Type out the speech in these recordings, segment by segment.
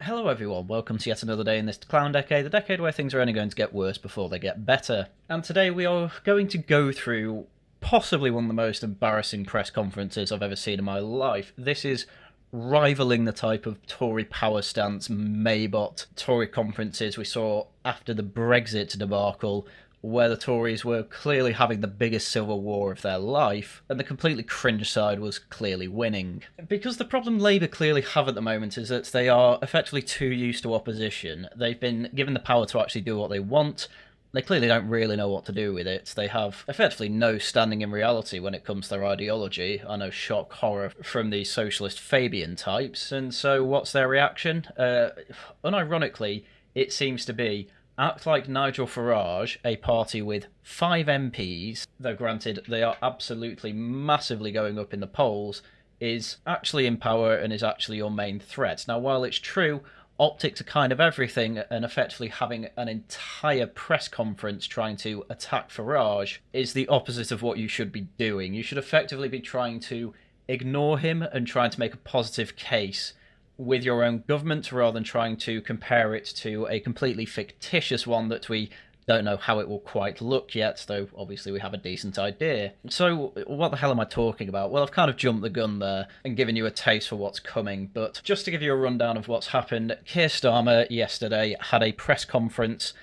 Hello everyone, welcome to yet another day in this clown decade, the decade where things are only going to get worse before they get better. And today we are going to go through possibly one of the most embarrassing press conferences I've ever seen in my life. This is rivaling the type of Tory power stance, Maybot Tory conferences we saw after the Brexit debacle, where the Tories were clearly having the biggest civil war of their life, and the completely cringe side was clearly winning. Because the problem Labour clearly have at the moment is that they are effectively too used to opposition. They've been given the power to actually do what they want. They clearly don't really know what to do with it. They have effectively no standing in reality when it comes to their ideology. I know, shock, horror from the socialist Fabian types. And so what's their reaction? Unironically, it seems to be act like Nigel Farage, a party with 5 MPs, though granted they are absolutely massively going up in the polls, is actually in power and is actually your main threat. Now, while it's true, optics are kind of everything, and effectively having an entire press conference trying to attack Farage is the opposite of what you should be doing. You should effectively be trying to ignore him and trying to make a positive case with your own government rather than trying to compare it to a completely fictitious one that we don't know how it will quite look yet, though obviously we have a decent idea. So what the hell am I talking about? Well, I've kind of jumped the gun there and given you a taste for what's coming, but just to give you a rundown of what's happened, Keir Starmer yesterday had a press conference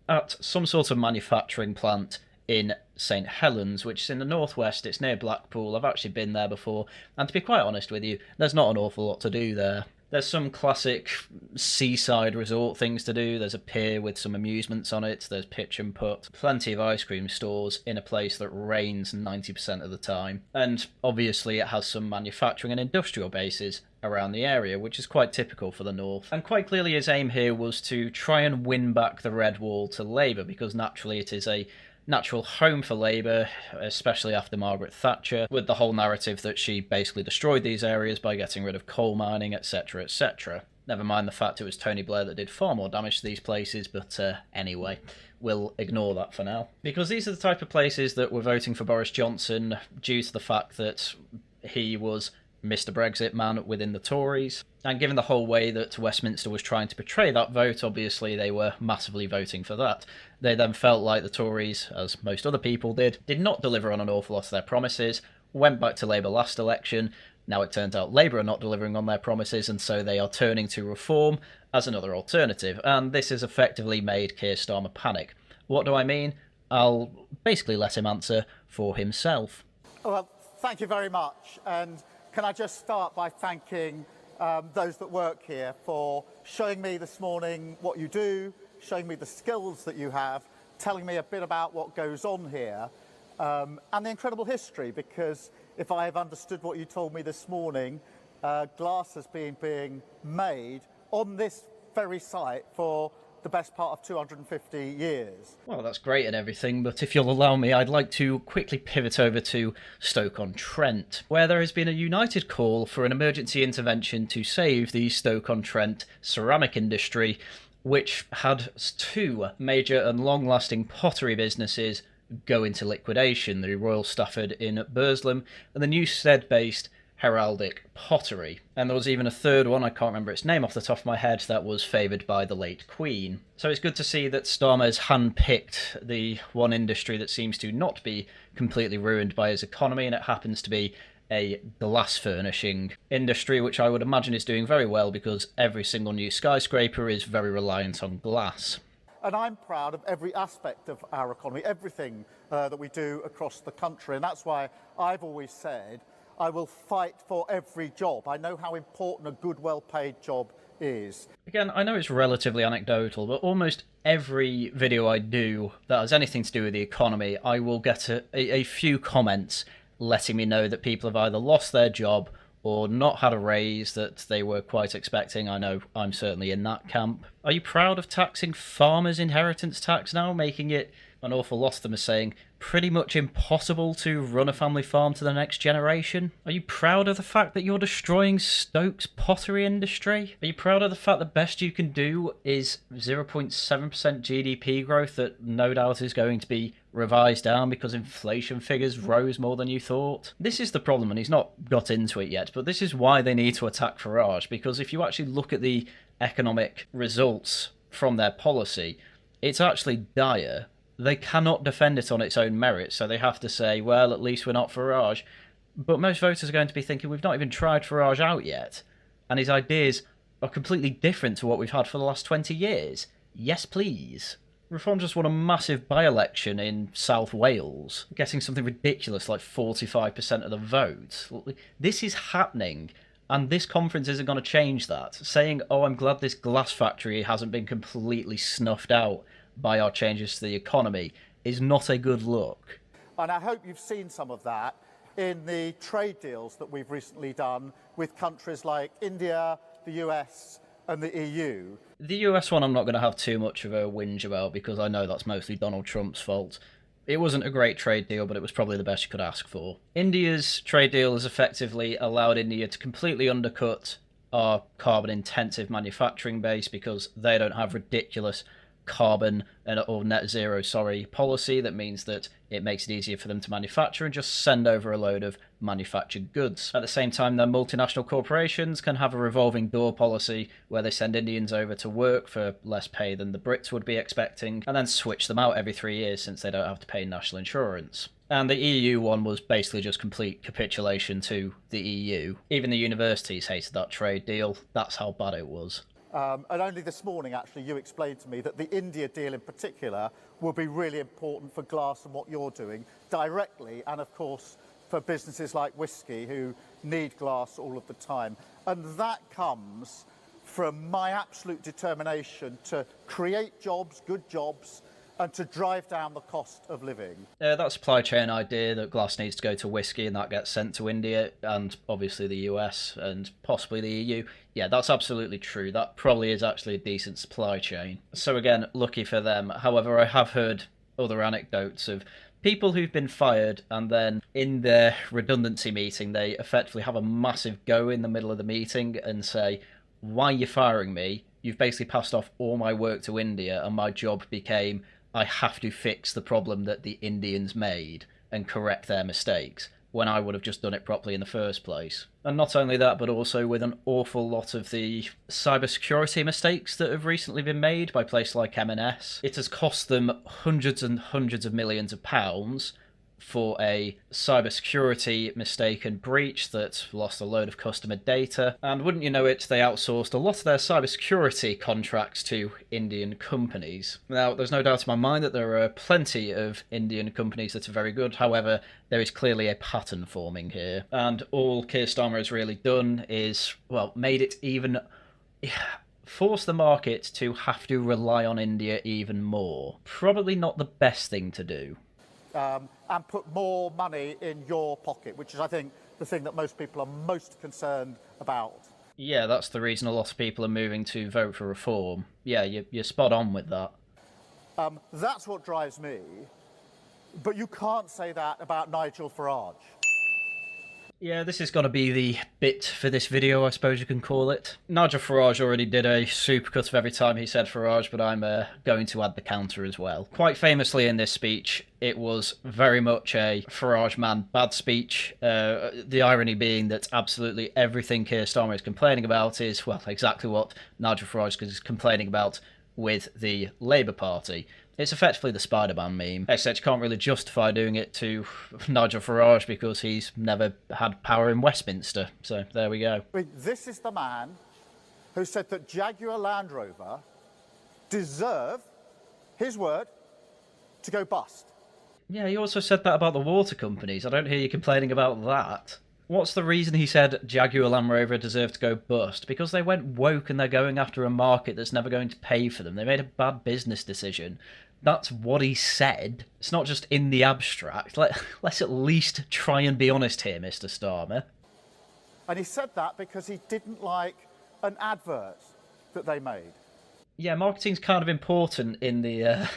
at some sort of manufacturing plant in St Helens, which is in the northwest. It's near Blackpool. I've actually been there before, and to be quite honest with you, there's not an awful lot to do there. There's some classic seaside resort things to do. There's a pier with some amusements on it. There's pitch and putt. Plenty of ice cream stores in a place that rains 90% of the time. And obviously it has some manufacturing and industrial bases around the area, which is quite typical for the north. And quite clearly his aim here was to try and win back the Red Wall to Labour, because naturally it is a natural home for Labour, especially after Margaret Thatcher, with the whole narrative that she basically destroyed these areas by getting rid of coal mining, etc, etc. Never mind the fact it was Tony Blair that did far more damage to these places, but anyway, we'll ignore that for now. Because these are the type of places that were voting for Boris Johnson due to the fact that he was Mr. Brexit man within the Tories. And given the whole way that Westminster was trying to portray that vote, obviously they were massively voting for that. They then felt like the Tories, as most other people did not deliver on an awful lot of their promises, went back to Labour last election. Now it turns out Labour are not delivering on their promises, and so they are turning to reform as another alternative. And this has effectively made Keir Starmer panic. What do I mean? I'll basically let him answer for himself. Well, thank you very much. And can I just start by thanking those that work here for showing me this morning what you do, showing me the skills that you have, telling me a bit about what goes on here, and the incredible history, because if I have understood what you told me this morning, glass has been being made on this very site for the best part of 250 years. Well, that's great and everything, but if you'll allow me, I'd like to quickly pivot over to Stoke-on-Trent, where there has been a united call for an emergency intervention to save the Stoke-on-Trent ceramic industry, which had 2 major and long-lasting pottery businesses go into liquidation, the Royal Stafford in Burslem and the Newstead-based Heraldic Pottery. And there was even a third one, I can't remember its name off the top of my head, that was favoured by the late Queen. So it's good to see that Starmer's handpicked the one industry that seems to not be completely ruined by his economy, and it happens to be a glass furnishing industry, which I would imagine is doing very well because every single new skyscraper is very reliant on glass. And I'm proud of every aspect of our economy, everything that we do across the country, and that's why I've always said I will fight for every job. I know how important a good, well-paid job is. Again, I know it's relatively anecdotal, but almost every video I do that has anything to do with the economy, I will get a few comments letting me know that people have either lost their job or not had a raise that they were quite expecting. I know I'm certainly in that camp. Are you proud of taxing farmers' inheritance tax now, making it, an awful lot of them are saying, pretty much impossible to run a family farm to the next generation? Are you proud of the fact that you're destroying Stoke's pottery industry? Are you proud of the fact the best you can do is 0.7% GDP growth that no doubt is going to be revised down because inflation figures rose more than you thought? This is the problem, and he's not got into it yet, but this is why they need to attack Farage, because if you actually look at the economic results from their policy, it's actually dire. They cannot defend it on its own merit, so they have to say, well, at least we're not Farage. But most voters are going to be thinking, we've not even tried Farage out yet, and his ideas are completely different to what we've had for the last 20 years. Yes, please. Reform just won a massive by-election in South Wales, getting something ridiculous like 45% of the vote. This is happening, and this conference isn't going to change that. Saying, oh, I'm glad this glass factory hasn't been completely snuffed out by our changes to the economy, is not a good look. And I hope you've seen some of that in the trade deals that we've recently done with countries like India, the US, and the EU. The US one I'm not going to have too much of a whinge about, because I know that's mostly Donald Trump's fault. It wasn't a great trade deal, but it was probably the best you could ask for. India's trade deal has effectively allowed India to completely undercut our carbon-intensive manufacturing base, because they don't have ridiculous carbon or net zero policy that means that it makes it easier for them to manufacture and just send over a load of manufactured goods. At the same time, their multinational corporations can have a revolving door policy where they send Indians over to work for less pay than the Brits would be expecting, and then switch them out every 3 years since they don't have to pay national insurance. And the EU one was basically just complete capitulation to the EU. Even the universities hated that trade deal. That's how bad it was. And only this morning, actually, you explained to me that the India deal in particular will be really important for glass and what you're doing directly, and of course for businesses like whiskey who need glass all of the time. And that comes from my absolute determination to create jobs, good jobs, and to drive down the cost of living. That supply chain idea that glass needs to go to whiskey and that gets sent to India and obviously the US and possibly the EU, yeah, that's absolutely true. That probably is actually a decent supply chain. So again, lucky for them. However, I have heard other anecdotes of people who've been fired and then in their redundancy meeting they effectively have a massive go in the middle of the meeting and say, why are you firing me? You've basically passed off all my work to India and my job became I have to fix the problem that the Indians made and correct their mistakes, when I would have just done it properly in the first place. And not only that, but also with an awful lot of the cybersecurity mistakes that have recently been made by places like M&S. It has cost them hundreds and hundreds of millions of pounds for a cybersecurity mistake and breach that lost a load of customer data. And wouldn't you know it, they outsourced a lot of their cybersecurity contracts to Indian companies. Now, there's no doubt in my mind that there are plenty of Indian companies that are very good. However, there is clearly a pattern forming here. And all Keir Starmer has really done is, well, made it even... force the market to have to rely on India even more. Probably not the best thing to do. And put more money in your pocket, which is, I think, the thing that most people are most concerned about. Yeah, that's the reason a lot of people are moving to vote for reform. Yeah, you're spot on with that. That's what drives me. But you can't say that about Nigel Farage. Yeah, this is going to be the bit for this video, I suppose you can call it. Nigel Farage already did a supercut of every time he said Farage, but I'm going to add the counter as well. Quite famously in this speech, it was very much a Farage man bad speech. The irony being that absolutely everything Keir Starmer is complaining about is, well, exactly what Nigel Farage is complaining about with the Labour Party. It's effectively the Spider-Man meme, except you can't really justify doing it to Nigel Farage because he's never had power in Westminster. So there we go. I mean, this is the man who said that Jaguar Land Rover deserve, his word, to go bust. Yeah, he also said that about the water companies. I don't hear you complaining about that. What's the reason he said Jaguar Land Rover deserved to go bust? Because they went woke and they're going after a market that's never going to pay for them. They made a bad business decision. That's what he said. It's not just in the abstract. Let's at least try and be honest here, Mr. Starmer. And he said that because he didn't like an advert that they made. Yeah, marketing's kind of important in the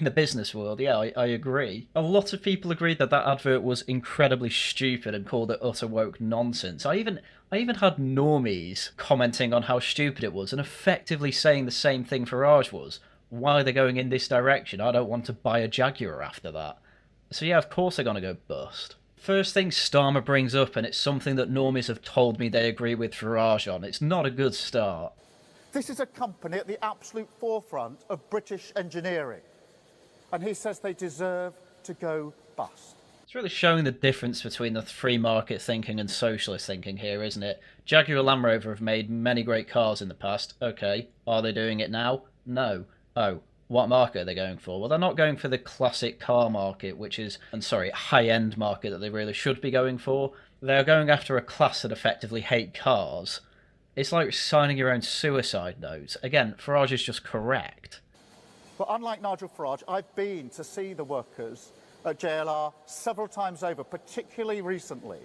business world. Yeah, I agree. A lot of people agreed that that advert was incredibly stupid and called it utter woke nonsense. I even had normies commenting on how stupid it was and effectively saying the same thing Farage was. Why are they going in this direction? I don't want to buy a Jaguar after that. So yeah, of course they're going to go bust. First thing Starmer brings up, and it's something that normies have told me they agree with Farage on. It's not a good start. This is a company at the absolute forefront of British engineering. And he says they deserve to go bust. It's really showing the difference between the free market thinking and socialist thinking here, isn't it? Jaguar Land Rover have made many great cars in the past. Okay, are they doing it now? No. Oh, what market are they going for? Well, they're not going for the classic car market, which is, high-end market that they really should be going for. They're going after a class that effectively hate cars. It's like signing your own suicide note. Again, Farage is just correct. But unlike Nigel Farage, I've been to see the workers at JLR several times over, particularly recently.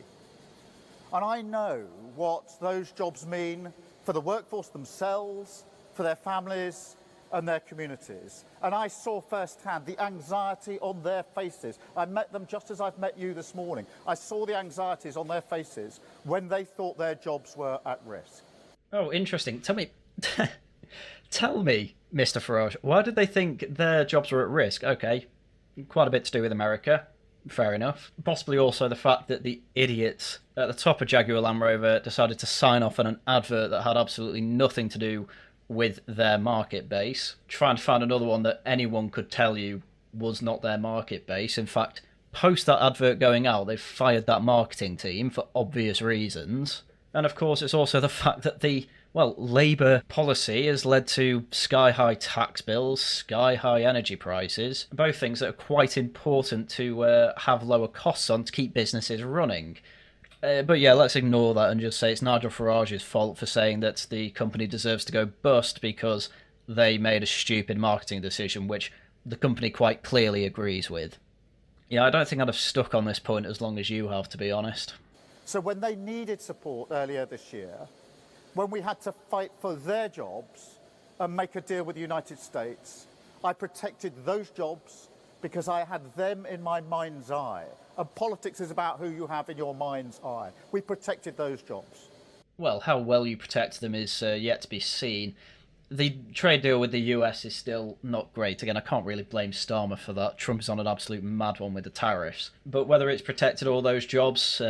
And I know what those jobs mean for the workforce themselves, for their families and their communities. And I saw firsthand the anxiety on their faces. I met them just as I've met you this morning. I saw the anxieties on their faces when they thought their jobs were at risk. Oh, interesting. Tell me, Mr. Farage, why did they think their jobs were at risk? Okay, quite a bit to do with America. Fair enough. Possibly also the fact that the idiots at the top of Jaguar Land Rover decided to sign off on an advert that had absolutely nothing to do with their market base. Trying to find another one that anyone could tell you was not their market base. In fact, post that advert going out, they've fired that marketing team for obvious reasons. And of course, it's also the fact that the Labour policy has led to sky-high tax bills, sky-high energy prices, both things that are quite important to have lower costs on to keep businesses running. But yeah, let's ignore that and just say it's Nigel Farage's fault for saying that the company deserves to go bust because they made a stupid marketing decision, which the company quite clearly agrees with. Yeah, I don't think I'd have stuck on this point as long as you have, to be honest. So when they needed support earlier this year, when we had to fight for their jobs and make a deal with the United States, I protected those jobs because I had them in my mind's eye. And politics is about who you have in your mind's eye. We protected those jobs. Well, how well you protect them is yet to be seen. The trade deal with the US is still not great. Again, I can't really blame Starmer for that. Trump is on an absolute mad one with the tariffs. But whether it's protected all those jobs,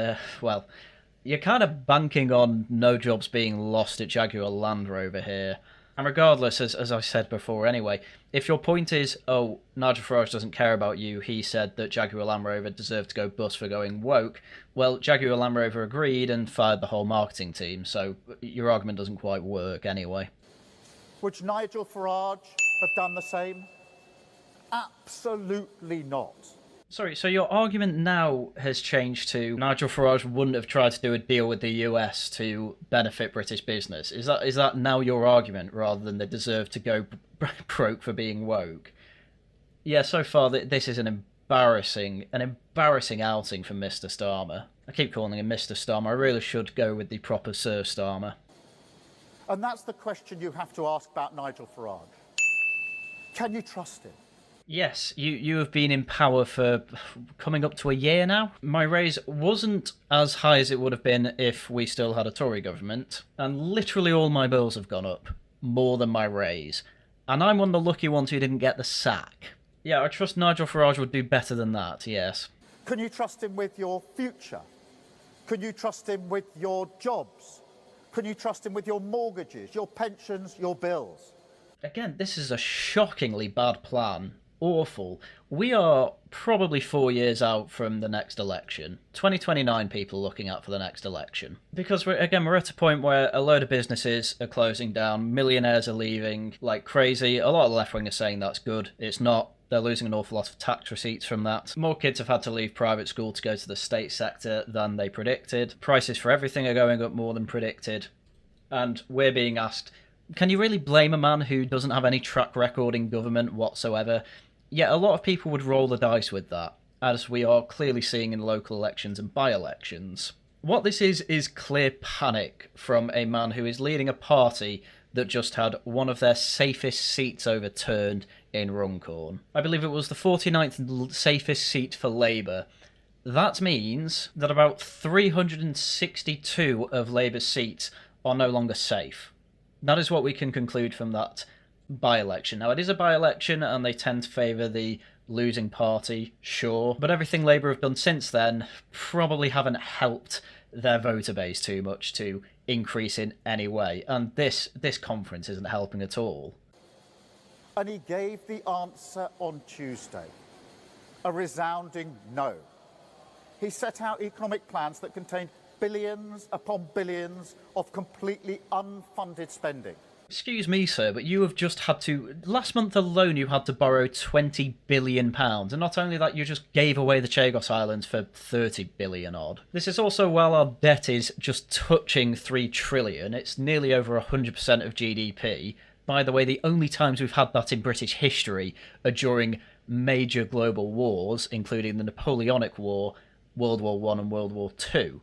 you're kind of banking on no jobs being lost at Jaguar Land Rover here. And regardless, as I said before anyway, if your point is, oh, Nigel Farage doesn't care about you, he said that Jaguar Land Rover deserved to go bust for going woke, well, Jaguar Land Rover agreed and fired the whole marketing team, so your argument doesn't quite work anyway. Would Nigel Farage have done the same? Absolutely not. Sorry, so your argument now has changed to Nigel Farage wouldn't have tried to do a deal with the US to benefit British business. Is that now your argument rather than they deserve to go broke for being woke? Yeah, so far this is an embarrassing outing for Mr. Starmer. I keep calling him Mr. Starmer. I really should go with the proper Sir Starmer. And that's the question you have to ask about Nigel Farage. Can you trust him? Yes, you have been in power for coming up to a year now. My raise wasn't as high as it would have been if we still had a Tory government, and literally all my bills have gone up, more than my raise. And I'm one of the lucky ones who didn't get the sack. Yeah, I trust Nigel Farage would do better than that, yes. Can you trust him with your future? Can you trust him with your jobs? Can you trust him with your mortgages, your pensions, your bills? Again, this is a shockingly bad plan. Awful. We are probably 4 years out from the next election. 2029 people looking out for the next election. Because we're at a point where a load of businesses are closing down, millionaires are leaving like crazy. A lot of the left wing are saying that's good. It's not. They're losing an awful lot of tax receipts from that. More kids have had to leave private school to go to the state sector than they predicted. Prices for everything are going up more than predicted. And we're being asked, can you really blame a man who doesn't have any track record in government whatsoever? Yet a lot of people would roll the dice with that, as we are clearly seeing in local elections and by-elections. What this is clear panic from a man who is leading a party that just had one of their safest seats overturned in Runcorn. I believe it was the 49th safest seat for Labour. That means that about 362 of Labour's seats are no longer safe. That is what we can conclude from that by-election. Now, it is a by-election, and they tend to favour the losing party, sure, but everything Labour have done since then probably haven't helped their voter base too much to increase in any way. And this conference isn't helping at all. And he gave the answer on Tuesday, a resounding no. He set out economic plans that contained billions upon billions of completely unfunded spending. Excuse me, sir, but you have just had to... Last month alone you had to borrow £20 billion, and not only that, you just gave away the Chagos Islands for 30 billion odd. This is also while our debt is just touching 3 trillion, it's nearly over 100% of GDP. By the way, the only times we've had that in British history are during major global wars, including the Napoleonic War, World War I and World War II.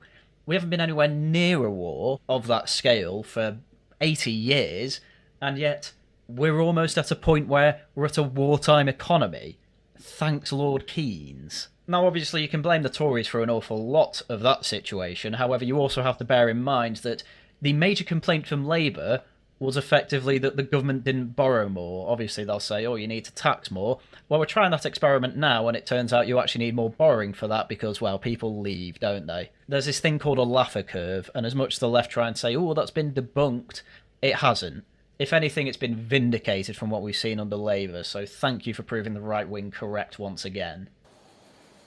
We haven't been anywhere near a war of that scale for 80 years, and yet we're almost at a point where we're at a wartime economy. Thanks Lord Keynes. Now, obviously, you can blame the Tories for an awful lot of that situation. However, you also have to bear in mind that the major complaint from Labour was effectively that the government didn't borrow more. Obviously, they'll say, oh, you need to tax more. Well, we're trying that experiment now, and it turns out you actually need more borrowing for that because, well, people leave, don't they? There's this thing called a Laffer curve, and as much as the left try and say, oh, that's been debunked, it hasn't. If anything, it's been vindicated from what we've seen under Labour, so thank you for proving the right wing correct once again.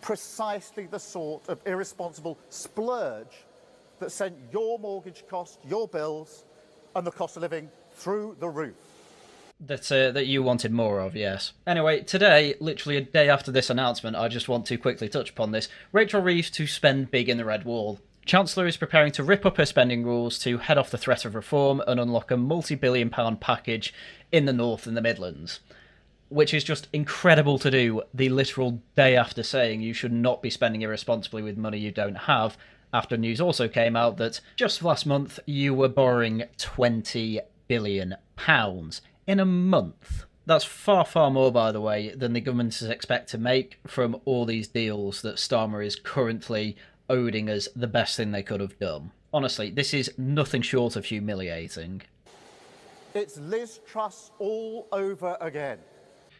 Precisely the sort of irresponsible splurge that sent your mortgage cost, your bills, and the cost of living through the roof. That you wanted more of, yes. Anyway, today, literally a day after this announcement, I just want to quickly touch upon this. Rachel Reeves to spend big in the Red Wall. Chancellor is preparing to rip up her spending rules to head off the threat of reform and unlock a multi-billion-pound package in the North and the Midlands. Which is just incredible to do the literal day after saying you should not be spending irresponsibly with money you don't have, after news also came out that just last month you were borrowing £20 billion in a month. That's far, far more, by the way, than the government is expect to make from all these deals that Starmer is currently owning as the best thing they could have done. Honestly, this is nothing short of humiliating. It's Liz Truss all over again.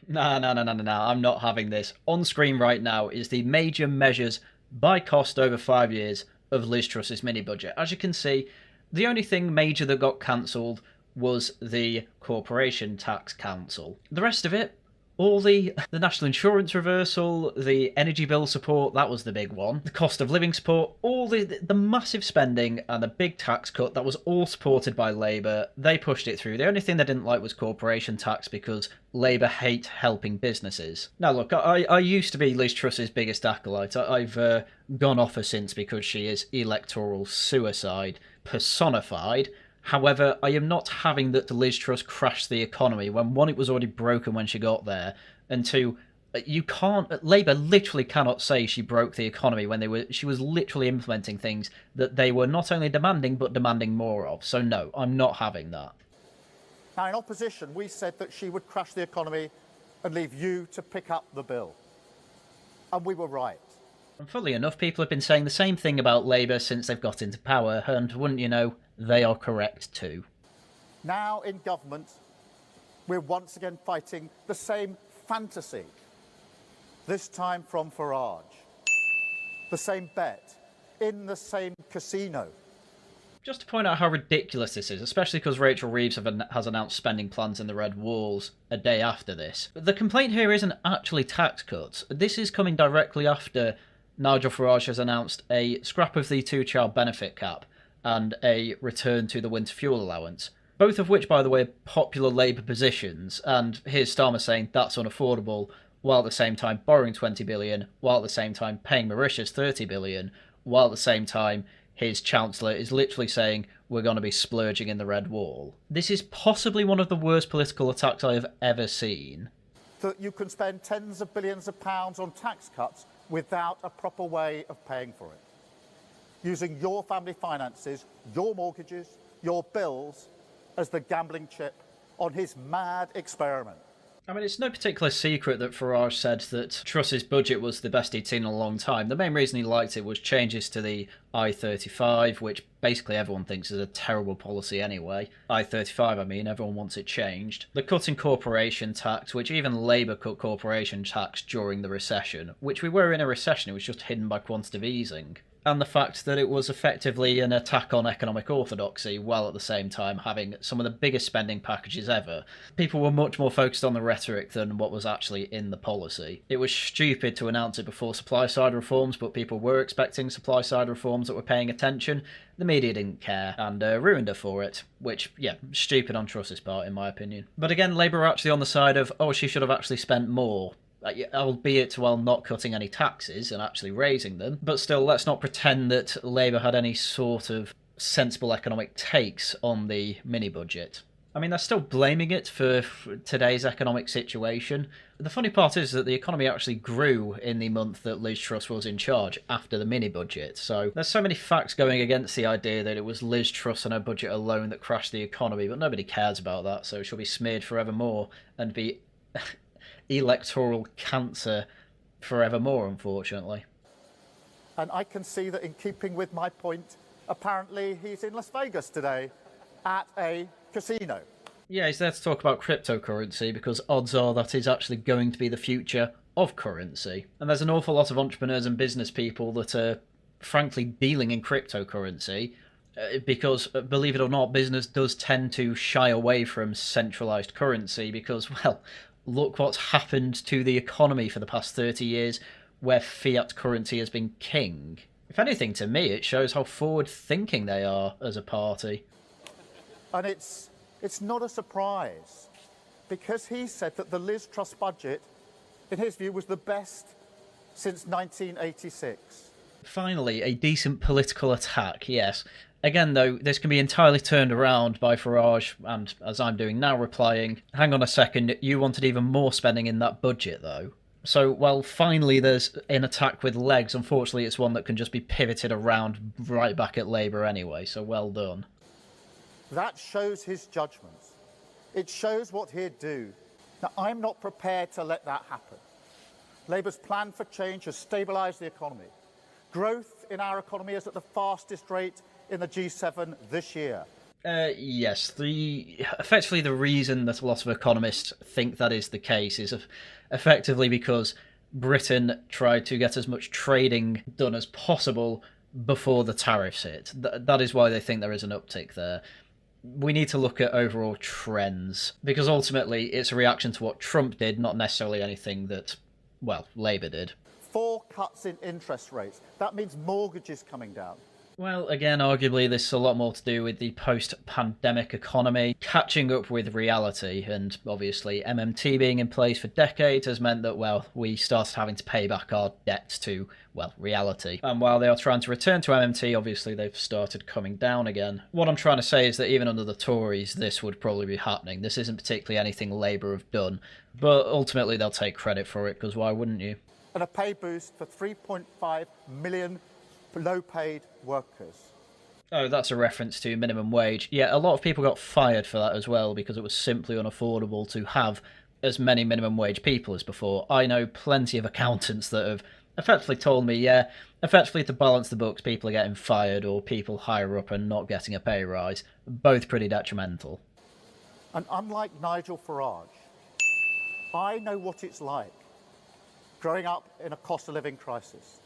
No, I'm not having this. On screen right now is the major measures by cost over 5 years of Liz Truss's mini-budget. As you can see, the only thing major that got cancelled was the Corporation Tax Council. The rest of it, all the national insurance reversal, the energy bill support, that was the big one, the cost of living support, all the massive spending and the big tax cut, that was all supported by Labour. They pushed it through. The only thing they didn't like was corporation tax because Labour hate helping businesses. Now look, I used to be Liz Truss's biggest acolyte. I've gone off her since because she is electoral suicide personified. However, I am not having that Liz Truss crash the economy when, one, it was already broken when she got there, and two, you can't... Labour literally cannot say she broke the economy when she was literally implementing things that they were not only demanding, but demanding more of. So no, I'm not having that. Now, in opposition, we said that she would crash the economy and leave you to pick up the bill. And we were right. And funnily enough, people have been saying the same thing about Labour since they've got into power, and wouldn't you know, they are correct too. Now in government, we're once again fighting the same fantasy, this time from Farage. The same bet, in the same casino. Just to point out how ridiculous this is, especially because Rachel Reeves has announced spending plans in the Red Walls a day after this. The complaint here isn't actually tax cuts. This is coming directly after Nigel Farage has announced a scrap of the two-child benefit cap and a return to the winter fuel allowance. Both of which, by the way, are popular Labour positions, and here's Starmer saying that's unaffordable, while at the same time borrowing 20 billion, while at the same time paying Mauritius 30 billion, while at the same time his Chancellor is literally saying we're going to be splurging in the Red Wall. This is possibly one of the worst political attacks I have ever seen. That you can spend tens of billions of pounds on tax cuts without a proper way of paying for it. Using your family finances, your mortgages, your bills as the gambling chip on his mad experiment. I mean, it's no particular secret that Farage said that Truss's budget was the best he'd seen in a long time. The main reason he liked it was changes to the I-35, which basically everyone thinks is a terrible policy anyway. I-35, I mean, everyone wants it changed. The cut in corporation tax, which even Labour cut corporation tax during the recession, which we were in a recession, it was just hidden by quantitative easing. and the fact that it was effectively an attack on economic orthodoxy, while at the same time having some of the biggest spending packages ever. People were much more focused on the rhetoric than what was actually in the policy. It was stupid to announce it before supply-side reforms, but people were expecting supply-side reforms that were paying attention. The media didn't care, and ruined her for it, which, yeah, stupid on Truss's part, in my opinion. But again, Labour are actually on the side of, oh, she should have actually spent more, albeit while not cutting any taxes and actually raising them. But still, let's not pretend that Labour had any sort of sensible economic takes on the mini-budget. I mean, they're still blaming it for today's economic situation. The funny part is that the economy actually grew in the month that Liz Truss was in charge after the mini-budget. So there's so many facts going against the idea that it was Liz Truss and her budget alone that crashed the economy, but nobody cares about that, so she'll be smeared forevermore and be electoral cancer forevermore, unfortunately. And I can see that in keeping with my point, apparently he's in Las Vegas today at a casino. Yeah, he's there to talk about cryptocurrency because odds are that is actually going to be the future of currency. And there's an awful lot of entrepreneurs and business people that are frankly dealing in cryptocurrency because, believe it or not, business does tend to shy away from centralised currency because, well, look what's happened to the economy for the past 30 years where fiat currency has been king. If anything, to me, it shows how forward-thinking they are as a party. And it's not a surprise, because he said that the Liz Truss budget, in his view, was the best since 1986. Finally, a decent political attack, yes. Again, though, this can be entirely turned around by Farage, and as I'm doing now, replying, hang on a second, you wanted even more spending in that budget, though. So, well, finally there's an attack with legs. Unfortunately, it's one that can just be pivoted around right back at Labour anyway, so well done. That shows his judgment. It shows what he'd do. Now, I'm not prepared to let that happen. Labour's plan for change has stabilised the economy. Growth in our economy is at the fastest rate in the G7 this year. Yes, effectively the reason that a lot of economists think that is the case is effectively because Britain tried to get as much trading done as possible before the tariffs hit. That is why they think there is an uptick there. We need to look at overall trends, because ultimately it's a reaction to what Trump did, not necessarily anything that, well, Labour did. 4 cuts in interest rates. That means mortgages coming down. Well, again, arguably this is a lot more to do with the post-pandemic economy catching up with reality, and obviously MMT being in place for decades has meant that, well, we started having to pay back our debt to, well, reality. And while they are trying to return to MMT, obviously they've started coming down again. What I'm trying to say is that even under the Tories, this would probably be happening. This isn't particularly anything Labour have done, but ultimately they'll take credit for it, because why wouldn't you? And a pay boost for 3.5 million low-paid workers. Oh, that's a reference to minimum wage. Yeah, a lot of people got fired for that as well because it was simply unaffordable to have as many minimum wage people as before. I know plenty of accountants that have effectively told me, yeah, effectively to balance the books, people are getting fired or people higher up and not getting a pay rise. Both pretty detrimental. And unlike Nigel Farage, I know what it's like growing up in a cost of living crisis.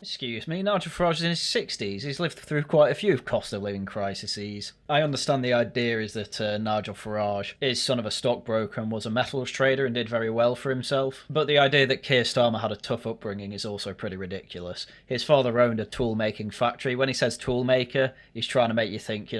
Excuse me, Nigel Farage is in his 60s. He's lived through quite a few cost of living crises. I understand the idea is that Nigel Farage is son of a stockbroker and was a metals trader and did very well for himself. But the idea that Keir Starmer had a tough upbringing is also pretty ridiculous. His father owned a tool-making factory. When he says tool-maker, he's trying to make you think,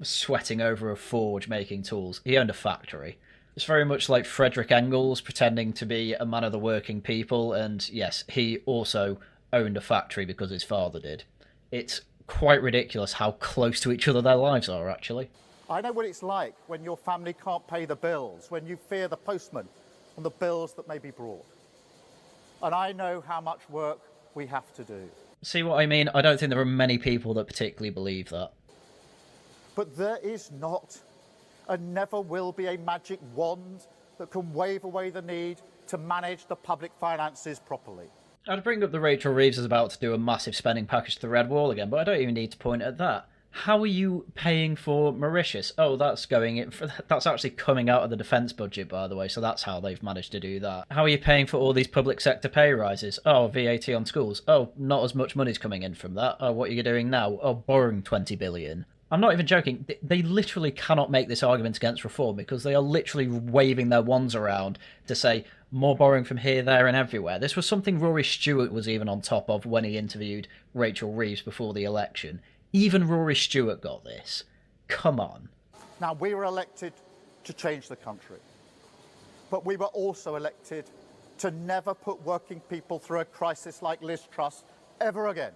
sweating over a forge making tools. He owned a factory. It's very much like Frederick Engels pretending to be a man of the working people, and yes, he also owned a factory because his father did. It's quite ridiculous how close to each other their lives are, actually. I know what it's like when your family can't pay the bills, when you fear the postman and the bills that may be brought. And I know how much work we have to do. See what I mean? I don't think there are many people that particularly believe that. But there is not and never will be a magic wand that can wave away the need to manage the public finances properly. I'd bring up that Rachel Reeves is about to do a massive spending package to the Red Wall again, but I don't even need to point at that. How are you paying for Mauritius? Oh, that's actually coming out of the defence budget, by the way, so that's how they've managed to do that. How are you paying for all these public sector pay rises? Oh, VAT on schools. Oh, not as much money's coming in from that. Oh, what are you doing now? Oh, borrowing 20 billion. I'm not even joking. They literally cannot make this argument against reform because they are literally waving their wands around to say more borrowing from here, there, and everywhere. This was something Rory Stewart was even on top of when he interviewed Rachel Reeves before the election. Even Rory Stewart got this. Come on. Now, we were elected to change the country, but we were also elected to never put working people through a crisis like Liz Truss ever again.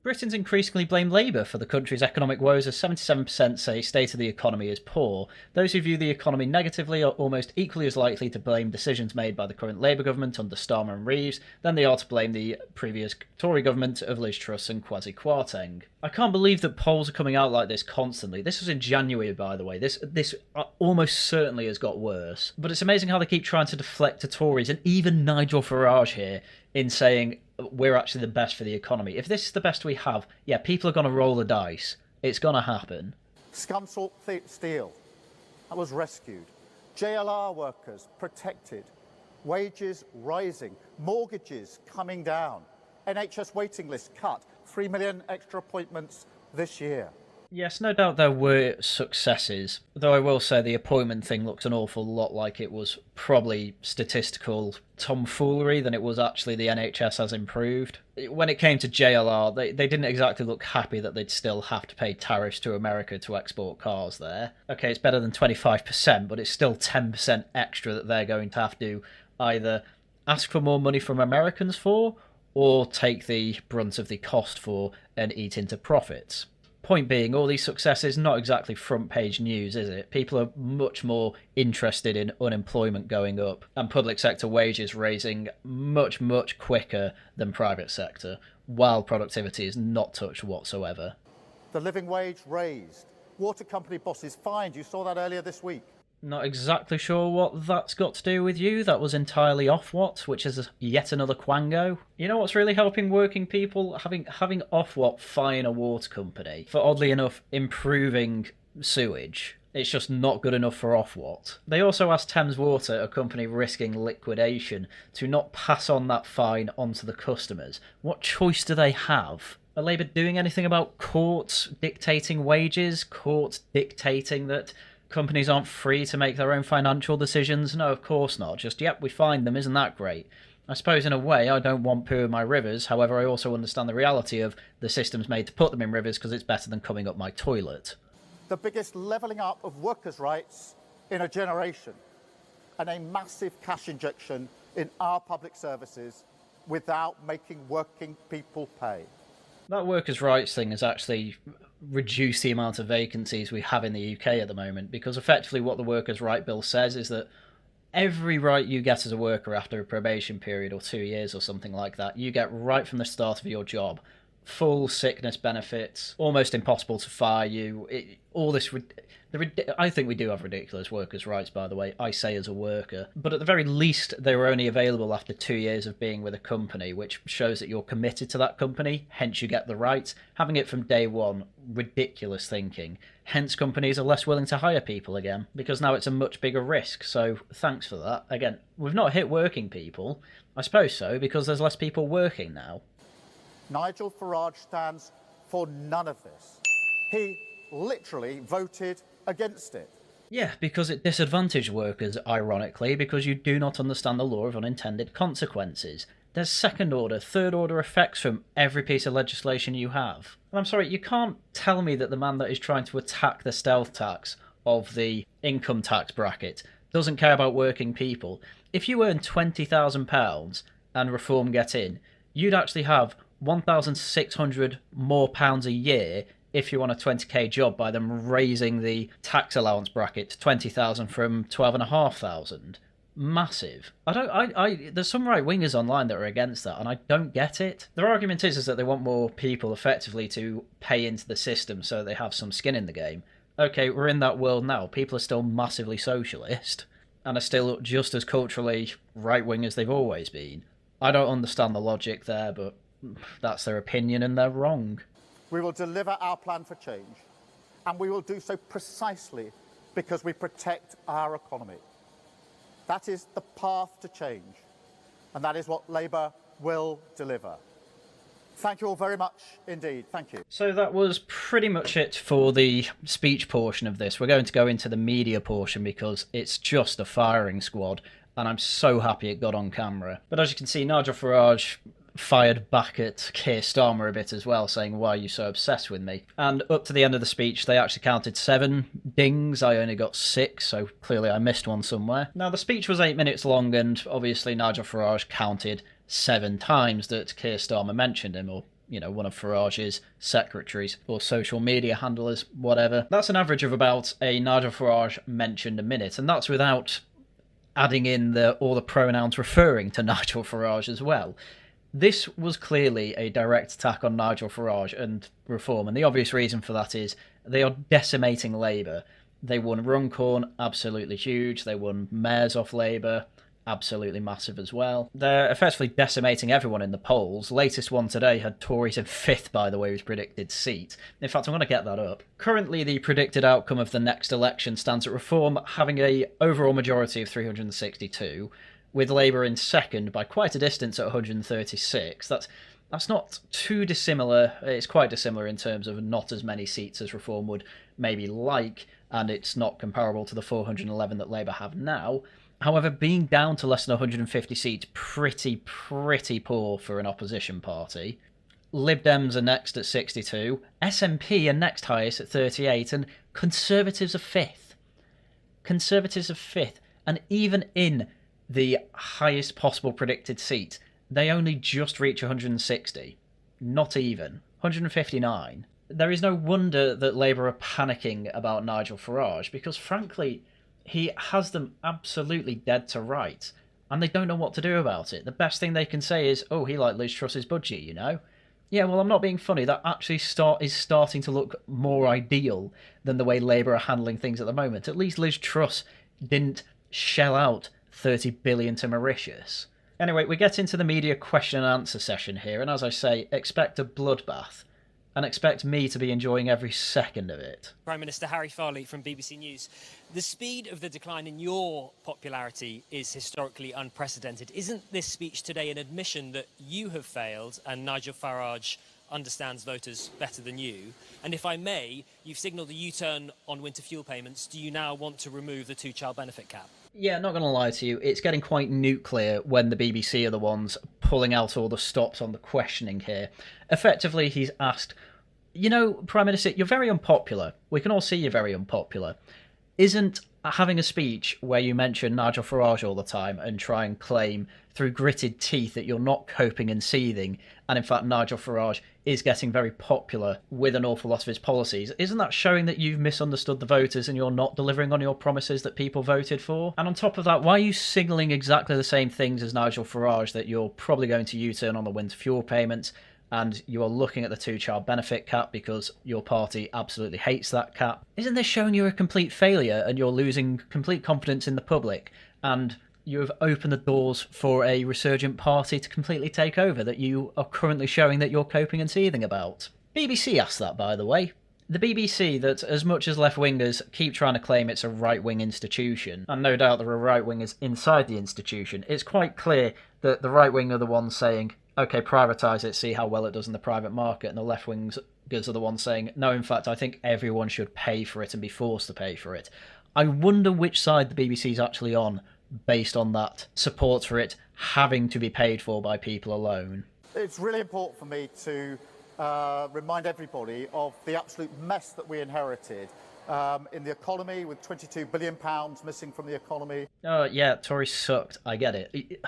Britons increasingly blame Labour for the country's economic woes, as 77% say state of the economy is poor. Those who view the economy negatively are almost equally as likely to blame decisions made by the current Labour government under Starmer and Reeves than they are to blame the previous Tory government of Liz Truss and Kwasi Kwarteng. I can't believe that polls are coming out like this constantly. This was in January, by the way. This almost certainly has got worse. But it's amazing how they keep trying to deflect to Tories, and even Nigel Farage here, in saying we're actually the best for the economy. If this is the best we have, yeah, people are going to roll the dice. It's going to happen. Scunthorpe Steel, that was rescued. JLR workers protected. Wages rising. Mortgages coming down. NHS waiting list cut. 3 million extra appointments this year. Yes, no doubt there were successes, though I will say the appointment thing looks an awful lot like it was probably statistical tomfoolery than it was actually the NHS has improved. When it came to JLR, they didn't exactly look happy that they'd still have to pay tariffs to America to export cars there. Okay, it's better than 25%, but it's still 10% extra that they're going to have to either ask for more money from Americans for, or take the brunt of the cost for and eat into profits. Point being, all these successes, not exactly front page news, is it? People are much more interested in unemployment going up and public sector wages raising much, much quicker than private sector, while productivity is not touched whatsoever. The living wage raised. Water company bosses fined. You saw that earlier this week. Not exactly sure what that's got to do with you. That was entirely Ofwat, which is yet another quango. You know what's really helping working people? Having Ofwat fine a water company for, oddly enough, improving sewage. It's just not good enough for Ofwat. They also asked Thames Water, a company risking liquidation, to not pass on that fine onto the customers. What choice do they have? Are Labour doing anything about courts dictating wages? Courts dictating that companies aren't free to make their own financial decisions? No, of course not. Just, yep, we find them, isn't that great? I suppose in a way I don't want poo in my rivers, however I also understand the reality of the system's made to put them in rivers because it's better than coming up my toilet. The biggest levelling up of workers' rights in a generation, and a massive cash injection in our public services without making working people pay. That workers' rights thing has actually reduced the amount of vacancies we have in the UK at the moment, because effectively what the workers' right bill says is that every right you get as a worker after a probation period or 2 years or something like that, you get right from the start of your job. Full sickness benefits, almost impossible to fire you. I think we do have ridiculous workers' rights, by the way, I say as a worker. But at the very least, they were only available after 2 years of being with a company, which shows that you're committed to that company, hence you get the rights. Having it from day one, ridiculous thinking. Hence companies are less willing to hire people again, because now it's a much bigger risk, so thanks for that. Again, we've not hit working people. I suppose so, because there's less people working now. Nigel Farage stands for none of this. He literally voted against it. Yeah, because it disadvantaged workers, ironically, because you do not understand the law of unintended consequences. There's second order, third order effects from every piece of legislation you have. And I'm sorry, you can't tell me that the man that is trying to attack the stealth tax of the income tax bracket doesn't care about working people. If you earn £20,000 and reform get in, you'd actually have £1,600 more pounds a year if you're on a 20k job by them raising the tax allowance bracket to 20,000 from 12,500. Massive. There's some right wingers online that are against that, and I don't get it. Their argument is that they want more people effectively to pay into the system so they have some skin in the game. Okay, we're in that world now. People are still massively socialist and are still just as culturally right wing as they've always been. I don't understand the logic there, but that's their opinion and they're wrong. We will deliver our plan for change, and we will do so precisely because we protect our economy. That is the path to change, and that is what Labour will deliver. Thank you all very much indeed. Thank you. So that was pretty much it for the speech portion of this. We're going to go into the media portion because it's just a firing squad, and I'm so happy it got on camera. But as you can see, Nigel Farage fired back at Keir Starmer a bit as well, saying, "Why are you so obsessed with me?" And up to the end of the speech, they actually counted 7 dings. I only got 6, so clearly I missed one somewhere. Now, the speech was 8 minutes long, and obviously Nigel Farage counted 7 times that Keir Starmer mentioned him, or, you know, one of Farage's secretaries or social media handlers, whatever. That's an average of about a Nigel Farage mentioned a minute, and that's without adding in all the pronouns referring to Nigel Farage as well. This was clearly a direct attack on Nigel Farage and Reform, and the obvious reason for that is they are decimating Labour. They won Runcorn, absolutely huge. They won mayors off Labour, absolutely massive as well. They're effectively decimating everyone in the polls. Latest one today had Tories in 5th, by the way, with predicted seat. In fact, I'm going to get that up. Currently, the predicted outcome of the next election stands at Reform having a overall majority of 362, with Labour in 2nd by quite a distance at 136. That's not too dissimilar. It's quite dissimilar in terms of not as many seats as Reform would maybe like, and it's not comparable to the 411 that Labour have now. However, being down to less than 150 seats, pretty poor for an opposition party. Lib Dems are next at 62, SNP are next highest at 38, and Conservatives are 5th. Conservatives are 5th, and even in the highest possible predicted seat, they only just reach 160. Not even. 159. There is no wonder that Labour are panicking about Nigel Farage, because frankly, he has them absolutely dead to rights, and they don't know what to do about it. The best thing they can say is, "Oh, he liked Liz Truss's budget, you know?" Yeah, well, I'm not being funny. That actually is starting to look more ideal than the way Labour are handling things at the moment. At least Liz Truss didn't shell out 30 billion to Mauritius. Anyway, we get into the media question and answer session here, and as I say, expect a bloodbath, and expect me to be enjoying every second of it. Prime Minister Harry Farley from BBC News. The speed of the decline in your popularity is historically unprecedented. Isn't this speech today an admission that you have failed and Nigel Farage understands voters better than you? And if I may, you've signalled a U-turn on winter fuel payments. Do you now want to remove the 2-child benefit cap? Yeah, not going to lie to you, it's getting quite nuclear when the BBC are the ones pulling out all the stops on the questioning here. Effectively, he's asked, "You know, Prime Minister, you're very unpopular. We can all see you're very unpopular. Isn't having a speech where you mention Nigel Farage all the time and try and claim through gritted teeth that you're not coping and seething, and in fact Nigel Farage is getting very popular with an awful lot of his policies, isn't that showing that you've misunderstood the voters and you're not delivering on your promises that people voted for? And on top of that, why are you signalling exactly the same things as Nigel Farage, that you're probably going to U-turn on the winter fuel payments, and you are looking at the 2-child benefit cap because your party absolutely hates that cap? Isn't this showing you're a complete failure and you're losing complete confidence in the public, and you have opened the doors for a resurgent party to completely take over that you are currently showing that you're coping and seething about? BBC asked that, by the way. The BBC, that as much as left-wingers keep trying to claim it's a right-wing institution, and no doubt there are right-wingers inside the institution, it's quite clear that the right-wing are the ones saying, "Okay, privatise it, see how well it does in the private market," and the left-wingers are the ones saying, "No, in fact, I think everyone should pay for it and be forced to pay for it." I wonder which side the BBC's actually on, based on that support for it having to be paid for by people alone. It's really important for me to remind everybody of the absolute mess that we inherited in the economy, with £22 billion missing from the economy. Oh, yeah, Tories sucked. I get it.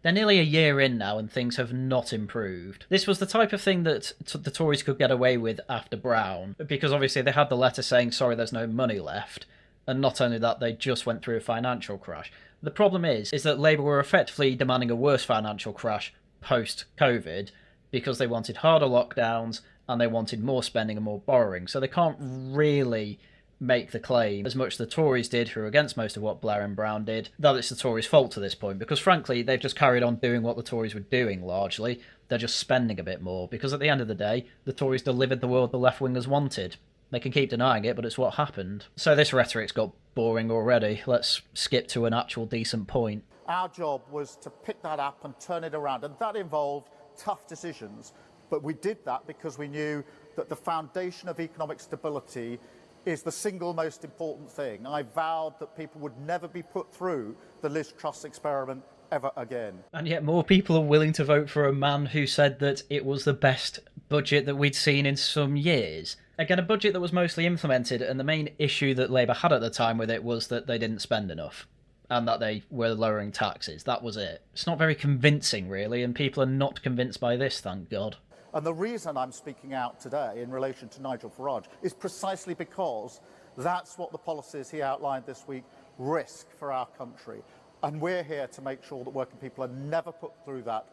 They're nearly a year in now and things have not improved. This was the type of thing that the Tories could get away with after Brown, because obviously they had the letter saying, sorry, there's no money left. And not only that, they just went through a financial crash. The problem is that Labour were effectively demanding a worse financial crash post-COVID because they wanted harder lockdowns and they wanted more spending and more borrowing. So they can't really make the claim, as much as the Tories did, who were against most of what Blair and Brown did, that it's the Tories' fault to this point, because frankly, they've just carried on doing what the Tories were doing largely. They're just spending a bit more, because at the end of the day, the Tories delivered the world the left-wingers wanted. They can keep denying it, but it's what happened. So this rhetoric's got boring already. Let's skip to an actual decent point. Our job was to pick that up and turn it around, and that involved tough decisions. But we did that because we knew that the foundation of economic stability is the single most important thing. I vowed that people would never be put through the Liz Truss experiment ever again. And yet more people are willing to vote for a man who said that it was the best budget that we'd seen in some years. Again, a budget that was mostly implemented, and the main issue that Labour had at the time with it was that they didn't spend enough, and that they were lowering taxes. That was it. It's not very convincing, really, and people are not convinced by this, thank God. And the reason I'm speaking out today in relation to Nigel Farage is precisely because that's what the policies he outlined this week risk for our country. And we're here to make sure that working people are never put through that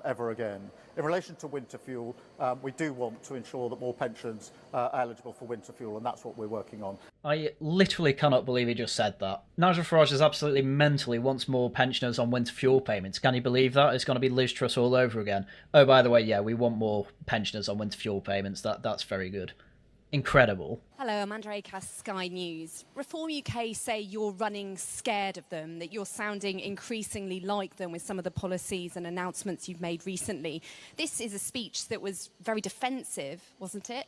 ever again. In relation to winter fuel, we do want to ensure that more pensions are eligible for winter fuel, and that's what we're working on. I literally cannot believe he just said that. Nigel Farage is absolutely mentally wants more pensioners on winter fuel payments. Can you believe that? It's going to be Liz Truss all over again. Oh, by the way, yeah, we want more pensioners on winter fuel payments. That's very good. Incredible. Hello, I'm Andrea Cass, Sky News. Reform UK say you're running scared of them, that you're sounding increasingly like them with some of the policies and announcements you've made recently. This is a speech that was very defensive, wasn't it?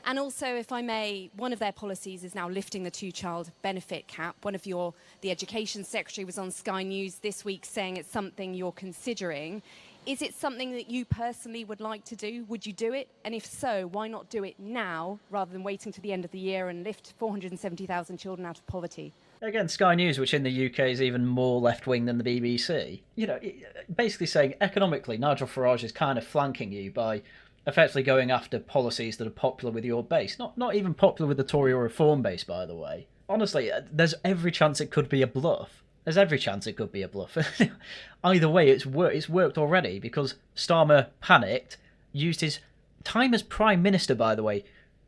And also, if I may, one of their policies is now lifting the two-child benefit cap. The Education Secretary was on Sky News this week saying it's something you're considering. Is it something that you personally would like to do? Would you do it? And if so, why not do it now rather than waiting to the end of the year and lift 470,000 children out of poverty? Again, Sky News, which in the UK is even more left-wing than the BBC. You know, basically saying economically, Nigel Farage is kind of flanking you by effectively going after policies that are popular with your base. Not even popular with the Tory or Reform base, by the way. Honestly, there's every chance it could be a bluff. There's every chance it could be a bluff. Either way, it's worked already, because Starmer panicked, used his time as Prime Minister, by the way,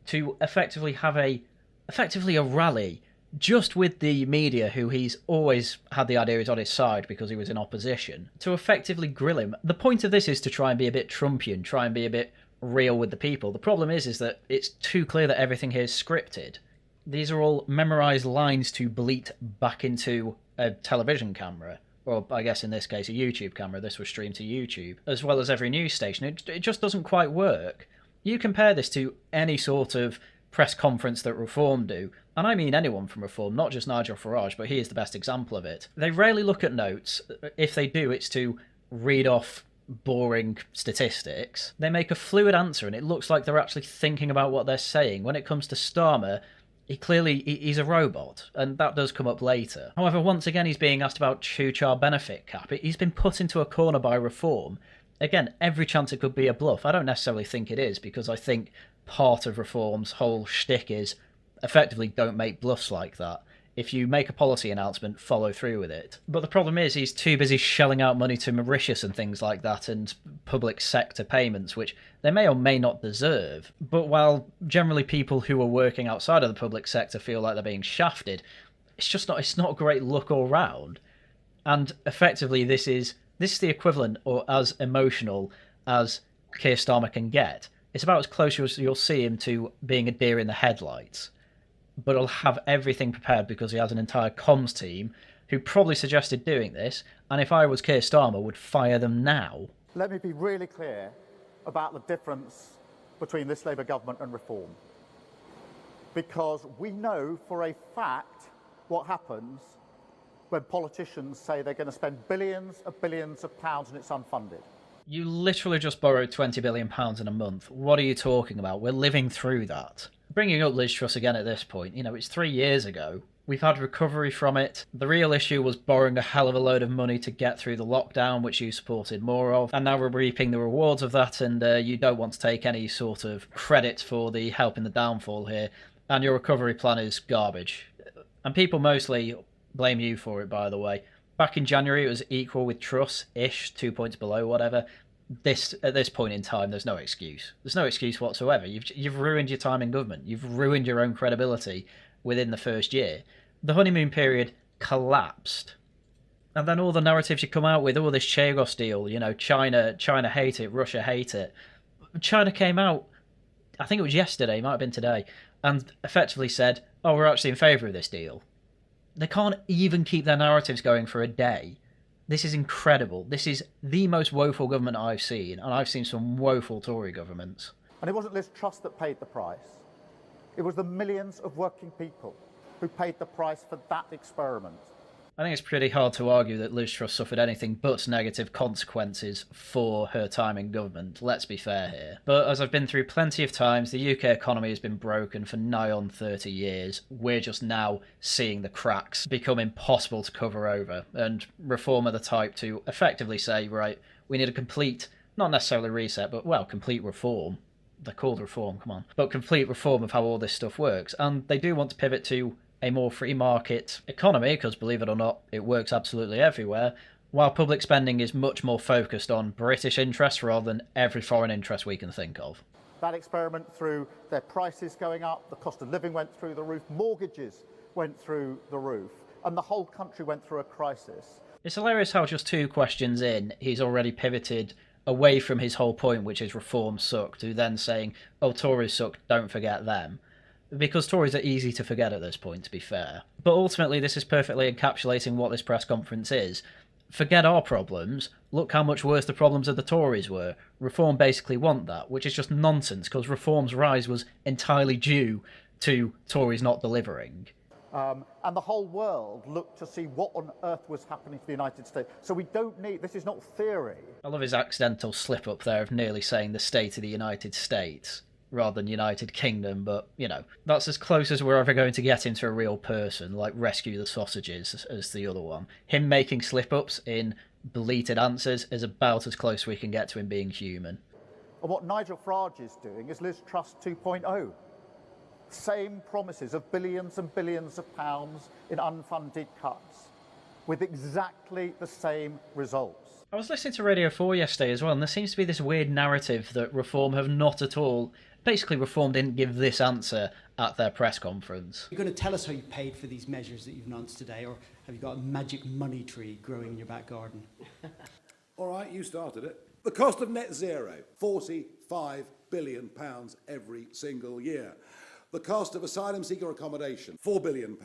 to effectively have a rally just with the media, who he's always had the idea is on his side because he was in opposition, to effectively grill him. The point of this is to try and be a bit Trumpian, try and be a bit real with the people. The problem is that it's too clear that everything here is scripted. These are all memorised lines to bleat back into a television camera, or I guess in this case a YouTube camera. This was streamed to YouTube, as well as every news station. It just doesn't quite work. You compare this to any sort of press conference that Reform do, and I mean anyone from Reform, not just Nigel Farage, but he is the best example of it. They rarely look at notes. If they do, it's to read off boring statistics. They make a fluid answer, and it looks like they're actually thinking about what they're saying. When it comes to Starmer, he's a robot, and that does come up later. However, once again, he's being asked about two-child benefit cap. He's been put into a corner by Reform. Again, every chance it could be a bluff. I don't necessarily think it is, because I think part of Reform's whole shtick is effectively don't make bluffs like that. If you make a policy announcement, follow through with it. But the problem is he's too busy shelling out money to Mauritius and things like that, and public sector payments, which they may or may not deserve. But while generally people who are working outside of the public sector feel like they're being shafted, it's not a great look all round. And effectively this is the equivalent, or as emotional as Keir Starmer can get. It's about as close as you'll see him to being a deer in the headlights. But he'll have everything prepared because he has an entire comms team who probably suggested doing this, and if I was Keir Starmer, would fire them now. Let me be really clear about the difference between this Labour government and Reform. Because we know for a fact what happens when politicians say they're going to spend billions of pounds and it's unfunded. You literally just borrowed £20 billion in a month. What are you talking about? We're living through that. Bringing up Liz Truss again at this point, it's 3 years ago. We've had recovery from it. The real issue was borrowing a hell of a load of money to get through the lockdown, which you supported more of. And now we're reaping the rewards of that, and you don't want to take any sort of credit for the help in the downfall here. And your recovery plan is garbage. And people mostly blame you for it, by the way. Back in January, it was equal with Truss-ish, 2 points below, whatever. At this point in time, there's no excuse. There's no excuse whatsoever. You've ruined your time in government. You've ruined your own credibility. within the first year. The honeymoon period collapsed. And then all the narratives you come out with, all this Chagos deal, you know, China hate it, Russia hate it. China came out, I think it was yesterday, it might have been today, and effectively said, oh, we're actually in favour of this deal. They can't even keep their narratives going for a day. This is incredible. This is the most woeful government I've seen, and I've seen some woeful Tory governments. And it wasn't Liz Truss that paid the price. It was the millions of working people who paid the price for that experiment. I think it's pretty hard to argue that Liz Truss suffered anything but negative consequences for her time in government, let's be fair here. But as I've been through plenty of times, the UK economy has been broken for nigh on 30 years. We're just now seeing the cracks become impossible to cover over, and Reform are the type to effectively say, right, we need a complete, not necessarily reset, but, well, complete reform. They're called reform, come on. But complete reform of how all this stuff works, and they do want to pivot to a more free market economy, because believe it or not, it works absolutely everywhere, while public spending is much more focused on British interests rather than every foreign interest we can think of. That experiment through their prices going up, the cost of living went through the roof, mortgages went through the roof, and the whole country went through a crisis. It's hilarious how just 2 questions in, he's already pivoted away from his whole point, which is reform sucked, to then saying, oh, Tories suck, don't forget them. Because Tories are easy to forget at this point, to be fair. But ultimately, this is perfectly encapsulating what this press conference is. Forget our problems, look how much worse the problems of the Tories were. Reform basically want that, which is just nonsense, because Reform's rise was entirely due to Tories not delivering. And the whole world looked to see what on earth was happening to the United States. So we don't need, this is not theory. I love his accidental slip-up there of nearly saying the state of the United States rather than United Kingdom, but, you know, that's as close as we're ever going to get into a real person, like Rescue the Sausages as the other one. Him making slip-ups in bleated answers is about as close we can get to him being human. And what Nigel Farage is doing is Liz Truss 2.0. Same promises of billions and billions of pounds in unfunded cuts, with exactly the same results. I was listening to Radio 4 yesterday as well, and there seems to be this weird narrative that Reform have not at all... Basically, Reform didn't give this answer at their press conference. You're going to tell us how you paid for these measures that you've announced today, or have you got a magic money tree growing in your back garden? All right, you started it. The cost of net zero, £45 billion every single year. The cost of asylum seeker accommodation, £4 billion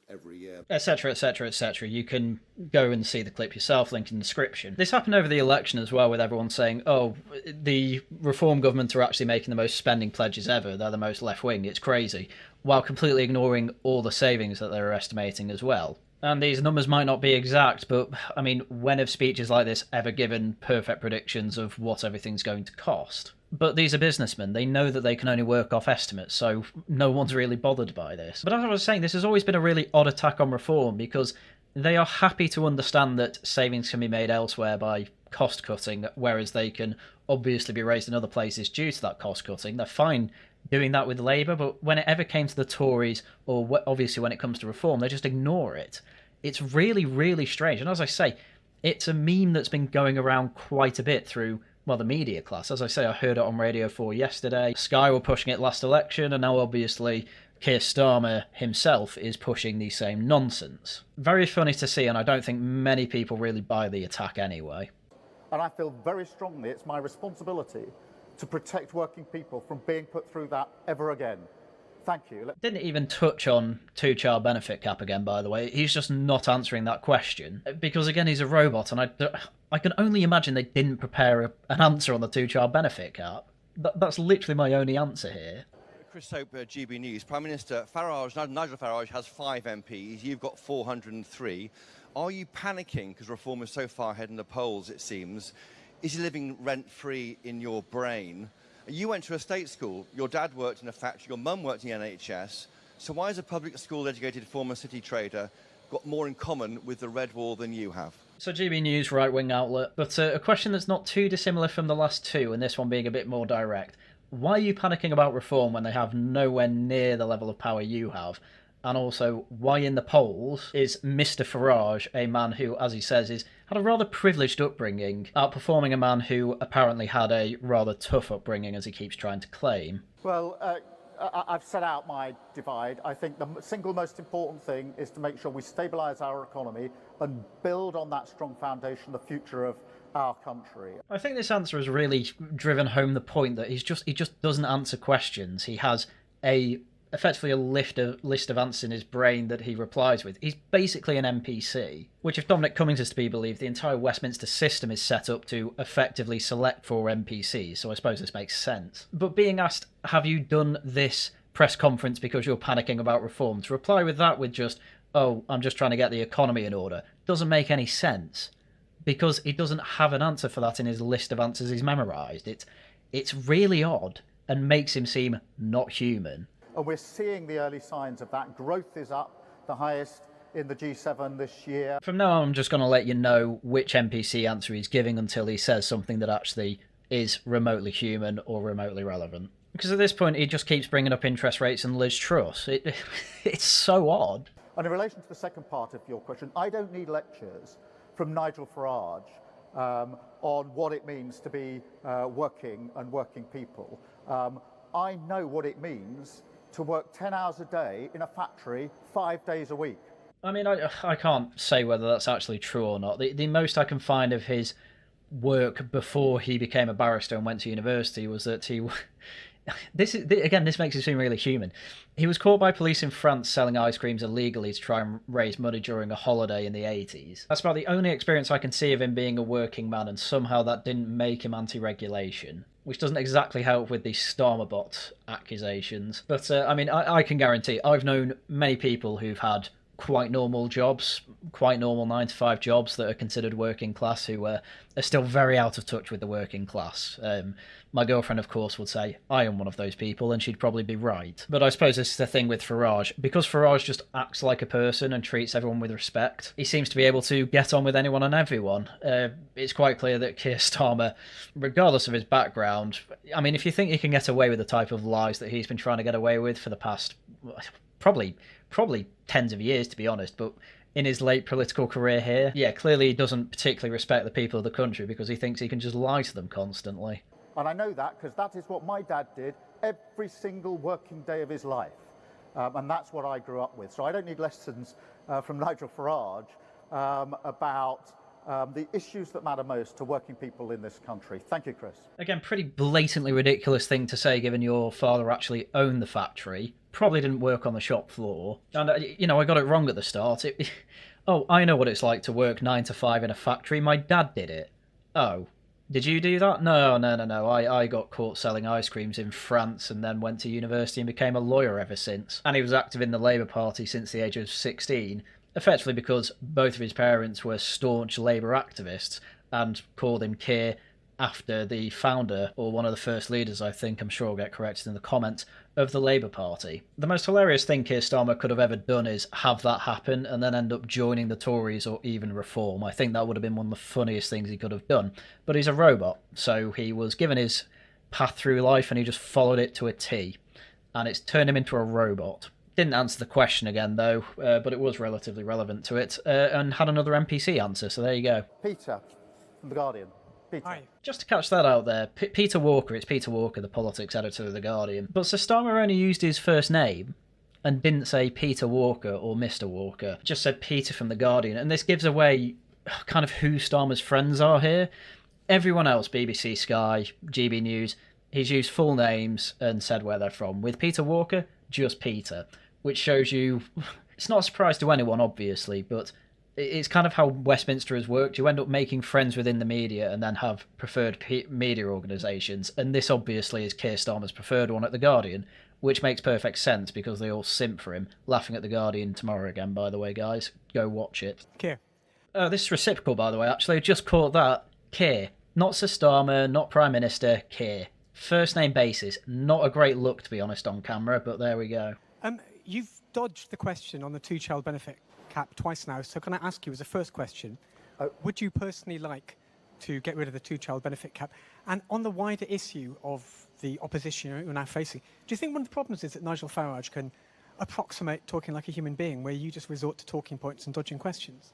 every year. Etc, etc, etc. You can go and see the clip yourself, link in the description. This happened over the election as well, with everyone saying, oh, the Reform government are actually making the most spending pledges ever, they're the most left-wing, it's crazy, while completely ignoring all the savings that they're estimating as well. And these numbers might not be exact, but, I mean, when have speeches like this ever given perfect predictions of what everything's going to cost? But these are businessmen. They know that they can only work off estimates, so no one's really bothered by this. But as I was saying, this has always been a really odd attack on Reform, because they are happy to understand that savings can be made elsewhere by cost-cutting, whereas they can obviously be raised in other places due to that cost-cutting. They're fine doing that with Labour, but when it ever came to the Tories, or obviously when it comes to Reform, they just ignore it. It's really, really strange. And as I say, it's a meme that's been going around quite a bit through, well, the media class. As I say, I heard it on Radio 4 yesterday. Sky were pushing it last election, and now obviously Keir Starmer himself is pushing the same nonsense. Very funny to see, and I don't think many people really buy the attack anyway. And I feel very strongly it's my responsibility to protect working people from being put through that ever again. Thank you. Didn't even touch on two-child benefit cap again, by the way. He's just not answering that question. Because, again, he's a robot, and I can only imagine they didn't prepare an answer on the two-child benefit cap. That's literally my only answer here. Chris Hope, GB News. Prime Minister Farage, Nigel Farage, has 5 MPs. You've got 403. Are you panicking because Reform is so far ahead in the polls, it seems? Is he living rent-free in your brain? You went to a state school, your dad worked in a factory, your mum worked in the NHS, so why has a public school-educated former city trader got more in common with the Red Wall than you have? So GB News, right-wing outlet, but a question that's not too dissimilar from the last two, and this one being a bit more direct. Why are you panicking about Reform when they have nowhere near the level of power you have? And also, why in the polls is Mr. Farage a man who, as he says, had a rather privileged upbringing, outperforming a man who apparently had a rather tough upbringing, as he keeps trying to claim? Well, I've set out my divide. I think the single most important thing is to make sure we stabilise our economy and build on that strong foundation the future of our country. I think this answer has really driven home the point that he just doesn't answer questions. He has effectively a list of answers in his brain that he replies with. He's basically an NPC, which if Dominic Cummings is to be believed, the entire Westminster system is set up to effectively select for NPCs, so I suppose this makes sense. But being asked, have you done this press conference because you're panicking about reform, to reply with that with just, oh, I'm just trying to get the economy in order, doesn't make any sense, because he doesn't have an answer for that in his list of answers he's memorised. It's really odd and makes him seem not human. And we're seeing the early signs of that. Growth is up, the highest in the G7 this year. From now on, I'm just going to let you know which NPC answer he's giving until he says something that actually is remotely human or remotely relevant. Because at this point, he just keeps bringing up interest rates and Liz Truss. It's so odd. And in relation to the second part of your question, I don't need lectures from Nigel Farage on what it means to be working people. I know what it means to work 10 hours a day in a factory 5 days a week. I mean, I can't say whether that's actually true or not. The most I can find of his work before he became a barrister and went to university was that he... This makes him seem really human. He was caught by police in France selling ice creams illegally to try and raise money during a holiday in the 80s. That's about the only experience I can see of him being a working man, and somehow that didn't make him anti-regulation, which doesn't exactly help with the Starmer bot accusations. But, I mean, I can guarantee, I've known many people who've had quite normal jobs, quite normal 9-to-5 jobs that are considered working class, who are still very out of touch with the working class. My girlfriend, of course, would say I am one of those people, and she'd probably be right. But I suppose this is the thing with Farage. Because Farage just acts like a person and treats everyone with respect, he seems to be able to get on with anyone and everyone. It's quite clear that Keir Starmer, regardless of his background, I mean, if you think he can get away with the type of lies that he's been trying to get away with for the past probably tens of years, to be honest, but in his late political career here, yeah, clearly he doesn't particularly respect the people of the country because he thinks he can just lie to them constantly. And I know that because that is what my dad did every single working day of his life. And that's what I grew up with. So I don't need lessons from Nigel Farage about the issues that matter most to working people in this country. Thank you, Chris. Again, pretty blatantly ridiculous thing to say given your father actually owned the factory. Probably didn't work on the shop floor. And, I got it wrong at the start. Oh, I know what it's like to work 9 to 5 in a factory. My dad did it. Oh, did you do that? No. I got caught selling ice creams in France and then went to university and became a lawyer ever since. And he was active in the Labour Party since the age of 16, effectively because both of his parents were staunch Labour activists and called him Keir after the founder, or one of the first leaders, I think, I'm sure I'll get corrected in the comments, of the Labour Party. The most hilarious thing Keir Starmer could have ever done is have that happen and then end up joining the Tories or even Reform. I think that would have been one of the funniest things he could have done. But he's a robot, so he was given his path through life and he just followed it to a T. And it's turned him into a robot. Didn't answer the question again, though, but it was relatively relevant to it, and had another NPC answer, so there you go. Peter from The Guardian. Peter. Hi. Just to catch that out there, Peter Walker, it's Peter Walker, the politics editor of The Guardian. But Sir Starmer only used his first name and didn't say Peter Walker or Mr. Walker. Just said Peter from The Guardian, and this gives away kind of who Starmer's friends are here. Everyone else, BBC, Sky, GB News, he's used full names and said where they're from. With Peter Walker, just Peter, which shows you... It's not a surprise to anyone, obviously, but... It's kind of how Westminster has worked. You end up making friends within the media and then have preferred media organisations. And this obviously is Keir Starmer's preferred one at The Guardian, which makes perfect sense because they all simp for him. Laughing at The Guardian tomorrow again, by the way, guys. Go watch it. Keir. This is reciprocal, by the way, actually. I just caught that. Keir. Not Sir Starmer, not Prime Minister, Keir. First name basis. Not a great look, to be honest, on camera, but there we go. You've dodged the question on the two-child benefit cap twice now, so can I ask you as a first question, would you personally like to get rid of the two-child benefit cap? And on the wider issue of the opposition you're now facing, do you think one of the problems is that Nigel Farage can approximate talking like a human being, where you just resort to talking points and dodging questions?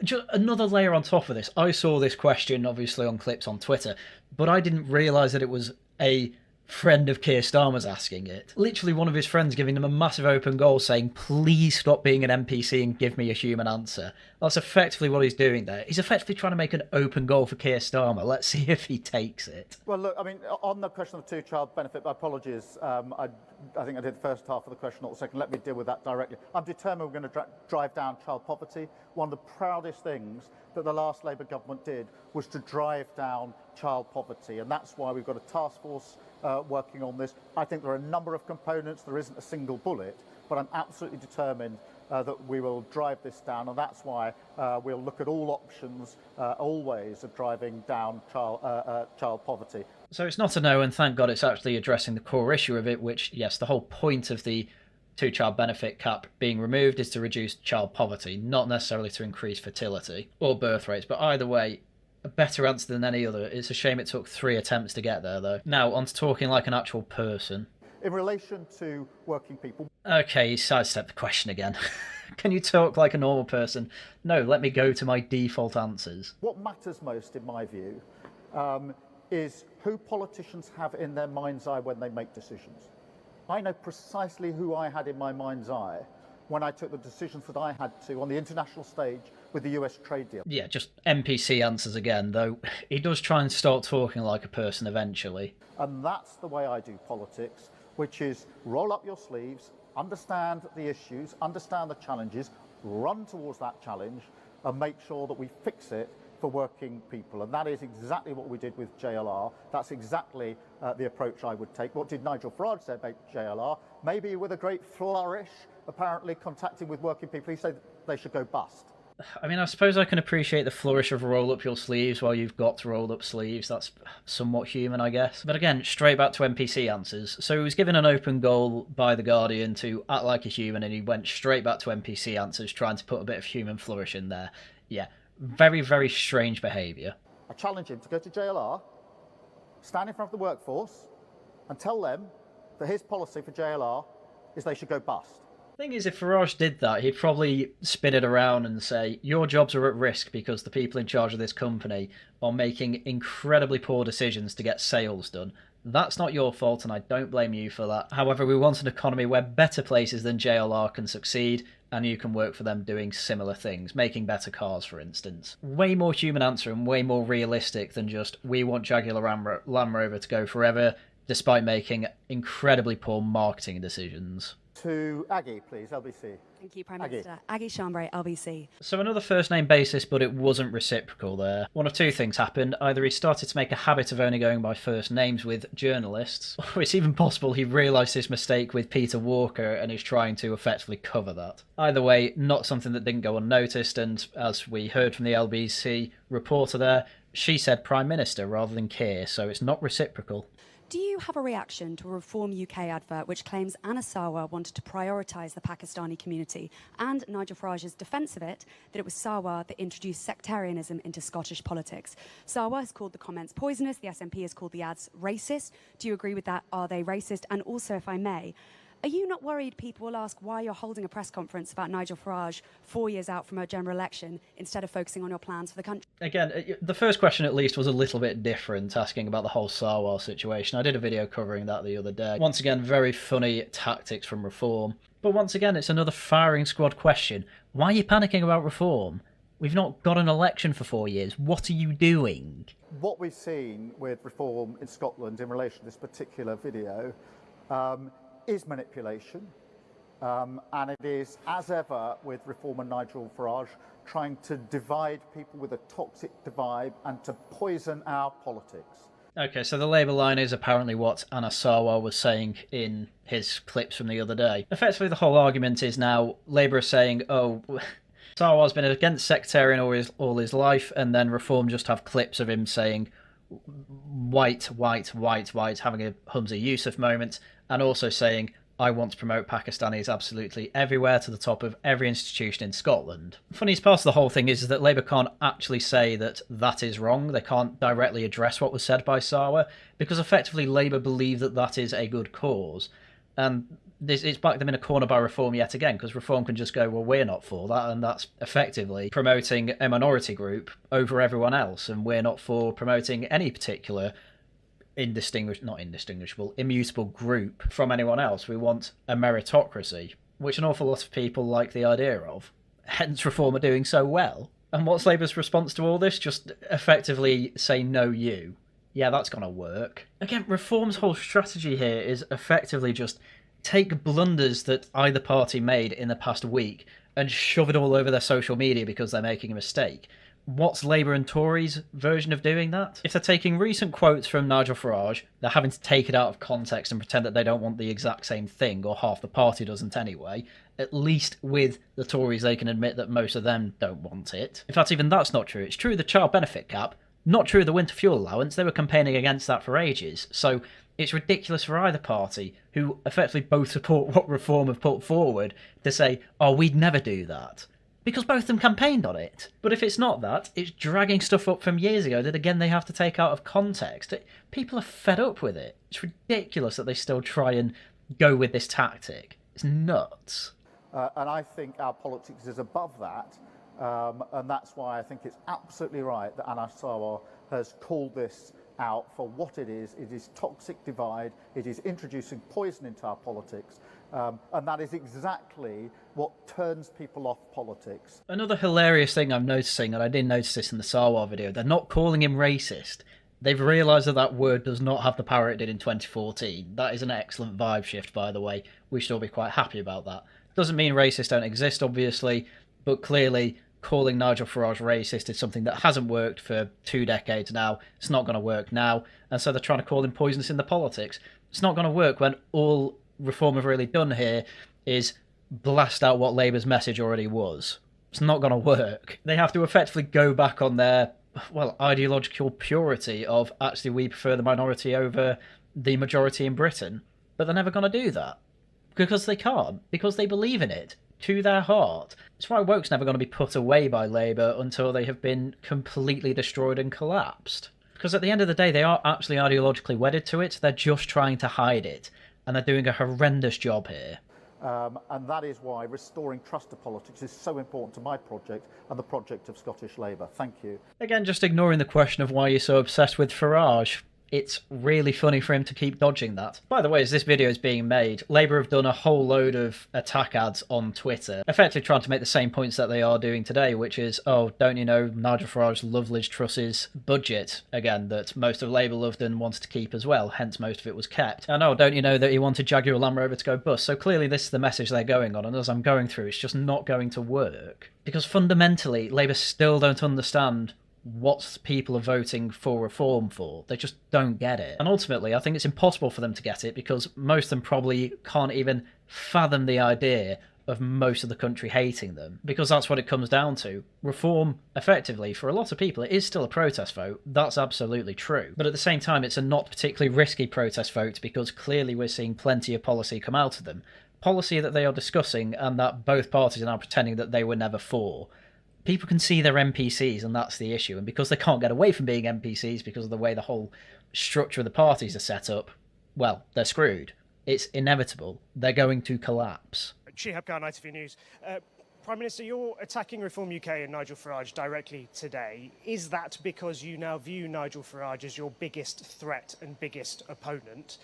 Just another layer on top of this. I saw this question, obviously, on clips on Twitter, but I didn't realise that it was a friend of Keir Starmer's asking it. Literally one of his friends giving him a massive open goal saying, please stop being an NPC and give me a human answer. That's effectively what he's doing there. He's effectively trying to make an open goal for Keir Starmer. Let's see if he takes it. Well, look, I mean, on the question of the two-child benefit, my apologies. I think I did the first half of the question, not the second. Let me deal with that directly. I'm determined we're going to drive down child poverty. One of the proudest things that the last Labour government did was to drive down child poverty, and that's why we've got a task force working on this. I think there are a number of components. There isn't a single bullet, but I'm absolutely determined that we will drive this down, and that's why we'll look at all options, all ways of driving down child poverty. So it's not a no, and thank God it's actually addressing the core issue of it, which, yes, the whole point of the two-child benefit cap being removed is to reduce child poverty, not necessarily to increase fertility or birth rates. But either way, a better answer than any other. It's a shame it took 3 attempts to get there, though. Now, on to talking like an actual person. In relation to working people... Okay, you sidestepped the question again. Can you talk like a normal person? No, let me go to my default answers. What matters most, in my view, is who politicians have in their mind's eye when they make decisions. I know precisely who I had in my mind's eye when I took the decisions that I had to on the international stage with the US trade deal. Yeah, just NPC answers again, though he does try and start talking like a person eventually. And that's the way I do politics, which is roll up your sleeves, understand the issues, understand the challenges, run towards that challenge, and make sure that we fix it for working people. And that is exactly what we did with JLR. That's exactly the approach I would take. What did Nigel Farage say about JLR? Maybe with a great flourish, apparently contacting with working people, he said they should go bust. I mean, I suppose I can appreciate the flourish of roll up your sleeves while you've got rolled up sleeves. That's somewhat human, I guess. But again, straight back to NPC answers. So he was given an open goal by The Guardian to act like a human, and he went straight back to NPC answers, trying to put a bit of human flourish in there. Yeah, very, very strange behaviour. I challenge him to go to JLR, stand in front of the workforce, and tell them that his policy for JLR is they should go bust. Thing is, if Farage did that, he'd probably spin it around and say, your jobs are at risk because the people in charge of this company are making incredibly poor decisions to get sales done. That's not your fault, and I don't blame you for that. However, we want an economy where better places than JLR can succeed, and you can work for them doing similar things, making better cars, for instance. Way more human answer and way more realistic than just, we want Jaguar Land Rover to go forever, despite making incredibly poor marketing decisions. To Aggie, please, LBC. Thank you, Prime Minister. Aggie Chambray, LBC. So another first name basis, but it wasn't reciprocal there. One of two things happened. Either he started to make a habit of only going by first names with journalists, or it's even possible he realised his mistake with Peter Walker and is trying to effectively cover that. Either way, not something that didn't go unnoticed, and as we heard from the LBC reporter there, she said Prime Minister rather than Keir, so it's not reciprocal. Do you have a reaction to a Reform UK advert which claims Anna Sarwar wanted to prioritise the Pakistani community, and Nigel Farage's defence of it, that it was Sarwar that introduced sectarianism into Scottish politics? Sarwar has called the comments poisonous, the SNP has called the ads racist. Do you agree with that? Are they racist? And also, if I may, are you not worried people will ask why you're holding a press conference about Nigel Farage 4 years out from a general election instead of focusing on your plans for the country? Again, the first question at least was a little bit different, asking about the whole Sarwar situation. I did a video covering that the other day. Once again, very funny tactics from Reform. But once again, it's another firing squad question. Why are you panicking about Reform? We've not got an election for 4 years. What are you doing? What we've seen with Reform in Scotland in relation to this particular video is manipulation, and it is, as ever with Reform and Nigel Farage, trying to divide people with a toxic divide and to poison our politics. Okay, so the Labour line is apparently what Anna Sarwar was saying in his clips from the other day. Effectively, the whole argument is now Labour is saying, oh, Sarwar's been against sectarian all his life, and then Reform just have clips of him saying white, having a Humza Yousaf moment, and also saying, I want to promote Pakistanis absolutely everywhere, to the top of every institution in Scotland. The funniest part of the whole thing is that Labour can't actually say that that is wrong. They can't directly address what was said by Sarwar, because effectively Labour believe that that is a good cause. And it's backed them in a corner by Reform yet again, because Reform can just go, well, we're not for that, and that's effectively promoting a minority group over everyone else, and we're not for promoting any particular not indistinguishable, immutable group from anyone else. We want a meritocracy, which an awful lot of people like the idea of. Hence Reform are doing so well. And what's Labour's response to all this? Just effectively say no you. Yeah, that's going to work. Again, Reform's whole strategy here is effectively just take blunders that either party made in the past week and shove it all over their social media because they're making a mistake. What's Labour and Tories' version of doing that? If they're taking recent quotes from Nigel Farage, they're having to take it out of context and pretend that they don't want the exact same thing, or half the party doesn't anyway. At least with the Tories, they can admit that most of them don't want it. In fact, even that's not true. It's true of the child benefit cap, not true of the winter fuel allowance. They were campaigning against that for ages. So it's ridiculous for either party, who effectively both support what Reform have put forward, to say, oh, we'd never do that. Because both of them campaigned on it. But if it's not that, it's dragging stuff up from years ago that again they have to take out of context. People are fed up with it. It's ridiculous that they still try and go with this tactic. It's nuts. And I think our politics is above that. And that's why I think it's absolutely right that Anas Sarwar has called this out for what it is. It is toxic divide. It is introducing poison into our politics. And that is exactly what turns people off politics. Another hilarious thing I'm noticing, and I didn't notice this in the Sarwar video, they're not calling him racist. They've realised that that word does not have the power it did in 2014. That is an excellent vibe shift, by the way. We should all be quite happy about that. Doesn't mean racists don't exist, obviously, but clearly calling Nigel Farage racist is something that hasn't worked for 2 decades now. It's not going to work now, and so they're trying to call him poisonous in the politics. It's not going to work when all Reform have really done here is blast out what Labour's message already was. It's not going to work. They have to effectively go back on their, well, ideological purity of actually we prefer the minority over the majority in Britain. But they're never going to do that. Because they can't. Because they believe in it. To their heart. That's why woke's never going to be put away by Labour until they have been completely destroyed and collapsed. Because at the end of the day, they are actually ideologically wedded to it. They're just trying to hide it. And they're doing a horrendous job here. And that is why restoring trust to politics is so important to my project and the project of Scottish Labour. Thank you. Again, just ignoring the question of why you're so obsessed with Farage. It's really funny for him to keep dodging that. By the way, as this video is being made, Labour have done a whole load of attack ads on Twitter, effectively trying to make the same points that they are doing today, which is, oh, don't you know, Nigel Farage loved Liz Truss's budget, again, that most of Labour loved and wanted to keep as well, hence most of it was kept. And oh, don't you know that he wanted Jaguar Land Rover to go bust? So clearly this is the message they're going on, and as I'm going through, it's just not going to work. Because fundamentally, Labour still don't understand what people are voting for Reform for. They just don't get it. And ultimately, I think it's impossible for them to get it because most of them probably can't even fathom the idea of most of the country hating them. Because that's what it comes down to. Reform, effectively, for a lot of people, it is still a protest vote. That's absolutely true. But at the same time, it's a not particularly risky protest vote because clearly we're seeing plenty of policy come out of them. Policy that they are discussing and that both parties are now pretending that they were never for. People can see their NPCs, and that's the issue. And because they can't get away from being NPCs because of the way the whole structure of the parties are set up, well, they're screwed. It's inevitable. They're going to collapse. Shihab Khan, ITV News. Prime Minister, you're attacking Reform UK and Nigel Farage directly today. Is that because you now view Nigel Farage as your biggest threat and biggest opponent?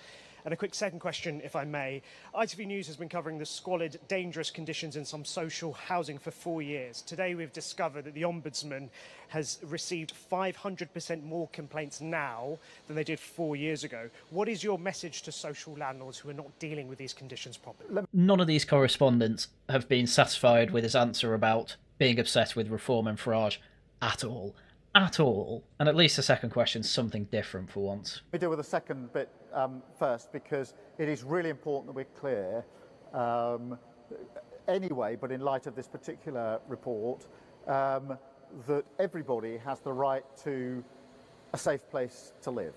And a quick second question, if I may. ITV News has been covering the squalid, dangerous conditions in some social housing for 4 years. Today we've discovered that the Ombudsman has received 500% more complaints now than they did 4 years ago. What is your message to social landlords who are not dealing with these conditions properly? None of these correspondents have been satisfied with his answer about being obsessed with Reform and Farage at all. At all. And at least the second question's something different for once. We deal with the second bit first because it is really important that we're clear anyway, but in light of this particular report, that everybody has the right to a safe place to live.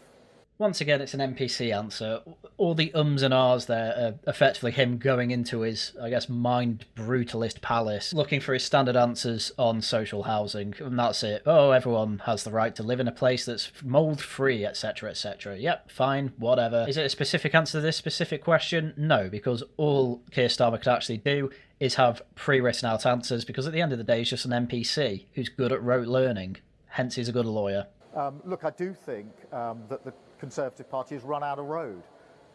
Once again, it's an NPC answer. All the ums and ahs there are effectively him going into his, I guess, mind brutalist palace, looking for his standard answers on social housing, and that's it. Oh, everyone has the right to live in a place that's mould-free, etc., etc. Yep, fine, whatever. Is it a specific answer to this specific question? No, because all Keir Starmer could actually do is have pre-written out answers, because at the end of the day, he's just an NPC who's good at rote learning. Hence, he's a good lawyer. Look, I do think that the Conservative Party has run out of road.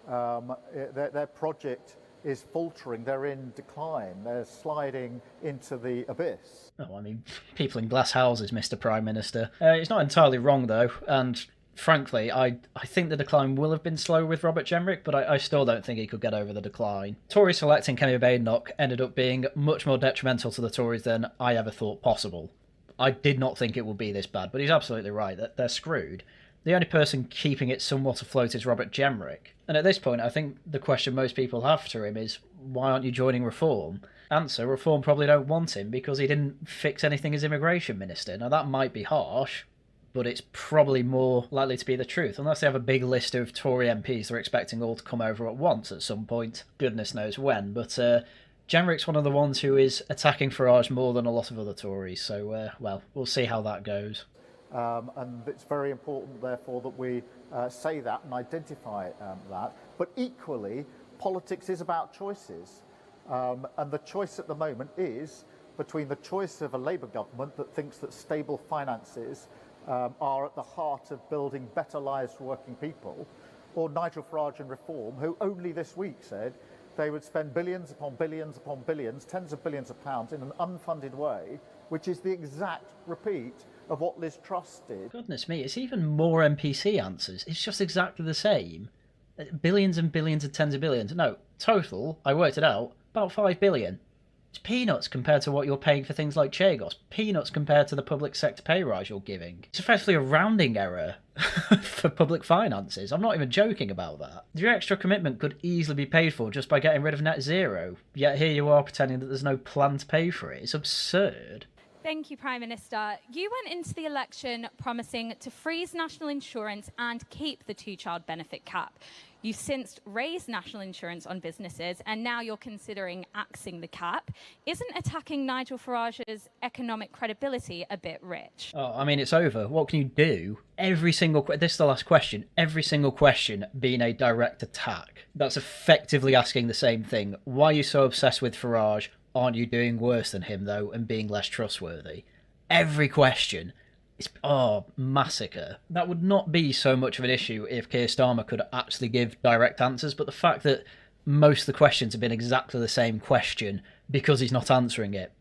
Their project is faltering, they're in decline, they're sliding into the abyss. Oh, I mean, people in glass houses, Mr. Prime Minister. It's not entirely wrong, though, and frankly, I think the decline will have been slow with Robert Jenrick, but I still don't think he could get over the decline. Tories selecting Kemi Badenoch ended up being much more detrimental to the Tories than I ever thought possible. I did not think it would be this bad, but he's absolutely right, that they're screwed. The only person keeping it somewhat afloat is Robert Jenrick. And at this point, I think the question most people have to him is, why aren't you joining Reform? Answer, Reform probably don't want him because he didn't fix anything as immigration minister. Now, that might be harsh, but it's probably more likely to be the truth, unless they have a big list of Tory MPs they're expecting all to come over at once at some point. Goodness knows when, but Jenrick's one of the ones who is attacking Farage more than a lot of other Tories, so, well, we'll see how that goes. And it's very important, therefore, that we say that and identify that. But equally, politics is about choices. And the choice at the moment is between the choice of a Labour government that thinks that stable finances are at the heart of building better lives for working people, or Nigel Farage and Reform, who only this week said they would spend billions upon billions upon billions, tens of billions of pounds in an unfunded way, which is the exact repeat of what Liz Truss did. Goodness me, it's even more NPC answers. It's just exactly the same. Billions and billions and tens of billions. No, total, I worked it out, about 5 billion. It's peanuts compared to what you're paying for things like Chagos. Peanuts compared to the public sector pay rise you're giving. It's effectively a rounding error for public finances. I'm not even joking about that. Your extra commitment could easily be paid for just by getting rid of net zero. Yet here you are pretending that there's no plan to pay for it. It's absurd. Thank you, Prime Minister. You went into the election promising to freeze national insurance and keep the two-child benefit cap. You've since raised national insurance on businesses and now you're considering axing the cap. Isn't attacking Nigel Farage's economic credibility a bit rich? Oh, I mean, it's over. What can you do? This is the last question. Every single question being a direct attack. That's effectively asking the same thing. Why are you so obsessed with Farage? Aren't you doing worse than him, though, and being less trustworthy? Every question. It's, massacre. That would not be so much of an issue if Keir Starmer could actually give direct answers, but the fact that most of the questions have been exactly the same question because he's not answering it,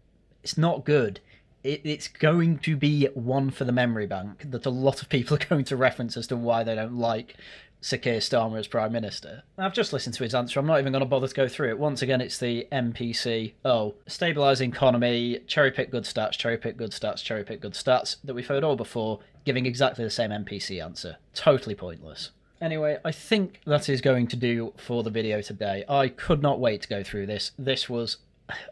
it's not good. It's going to be one for the memory bank that a lot of people are going to reference as to why they don't like Sir Keir Starmer as Prime Minister. I've just listened to his answer. I'm not even going to bother to go through it. Once again, it's the NPC. Stabilising economy, cherry-pick good stats, cherry-pick good stats, cherry-pick good stats, that we've heard all before, giving exactly the same NPC answer. Totally pointless. Anyway, I think that is going to do for the video today. I could not wait to go through this. This was,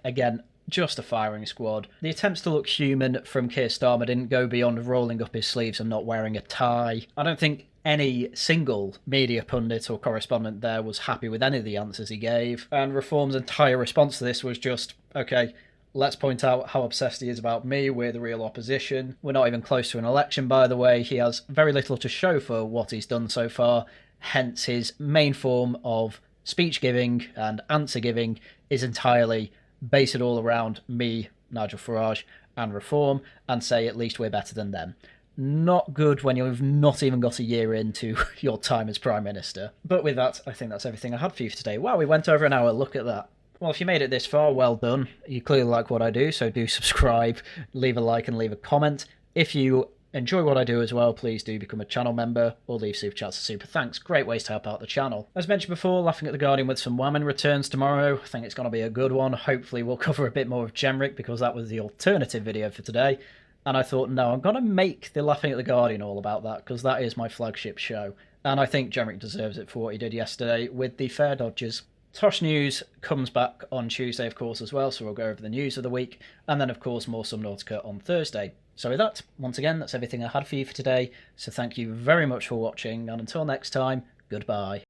again, just a firing squad. The attempts to look human from Keir Starmer didn't go beyond rolling up his sleeves and not wearing a tie. I don't think any single media pundit or correspondent there was happy with any of the answers he gave, and Reform's entire response to this was just, okay, let's point out how obsessed he is about me, we're the real opposition, we're not even close to an election, by the way, he has very little to show for what he's done so far, hence his main form of speech giving and answer giving is entirely base it all around me, Nigel Farage, and Reform, and say at least we're better than them. Not good when you've not even got a year into your time as Prime Minister. But with that, I think that's everything I had for you for today. Wow, we went over an hour, look at that. Well, if you made it this far, well done. You clearly like what I do, so do subscribe, leave a like and leave a comment. If you enjoy what I do as well, please do become a channel member or leave super chats or super thanks. Great ways to help out the channel. As mentioned before, Laughing at the Guardian with some Whammon returns tomorrow. I think it's going to be a good one. Hopefully we'll cover a bit more of Jenrick because that was the alternative video for today. And I thought, no, I'm going to make the Laughing at the Guardian all about that because that is my flagship show. And I think Jenrick deserves it for what he did yesterday with the Fair Dodgers. Tosh News comes back on Tuesday, of course, as well, so we'll go over the news of the week. And then, of course, more Subnautica on Thursday. So with that, once again, that's everything I had for you for today. So thank you very much for watching, and until next time, goodbye.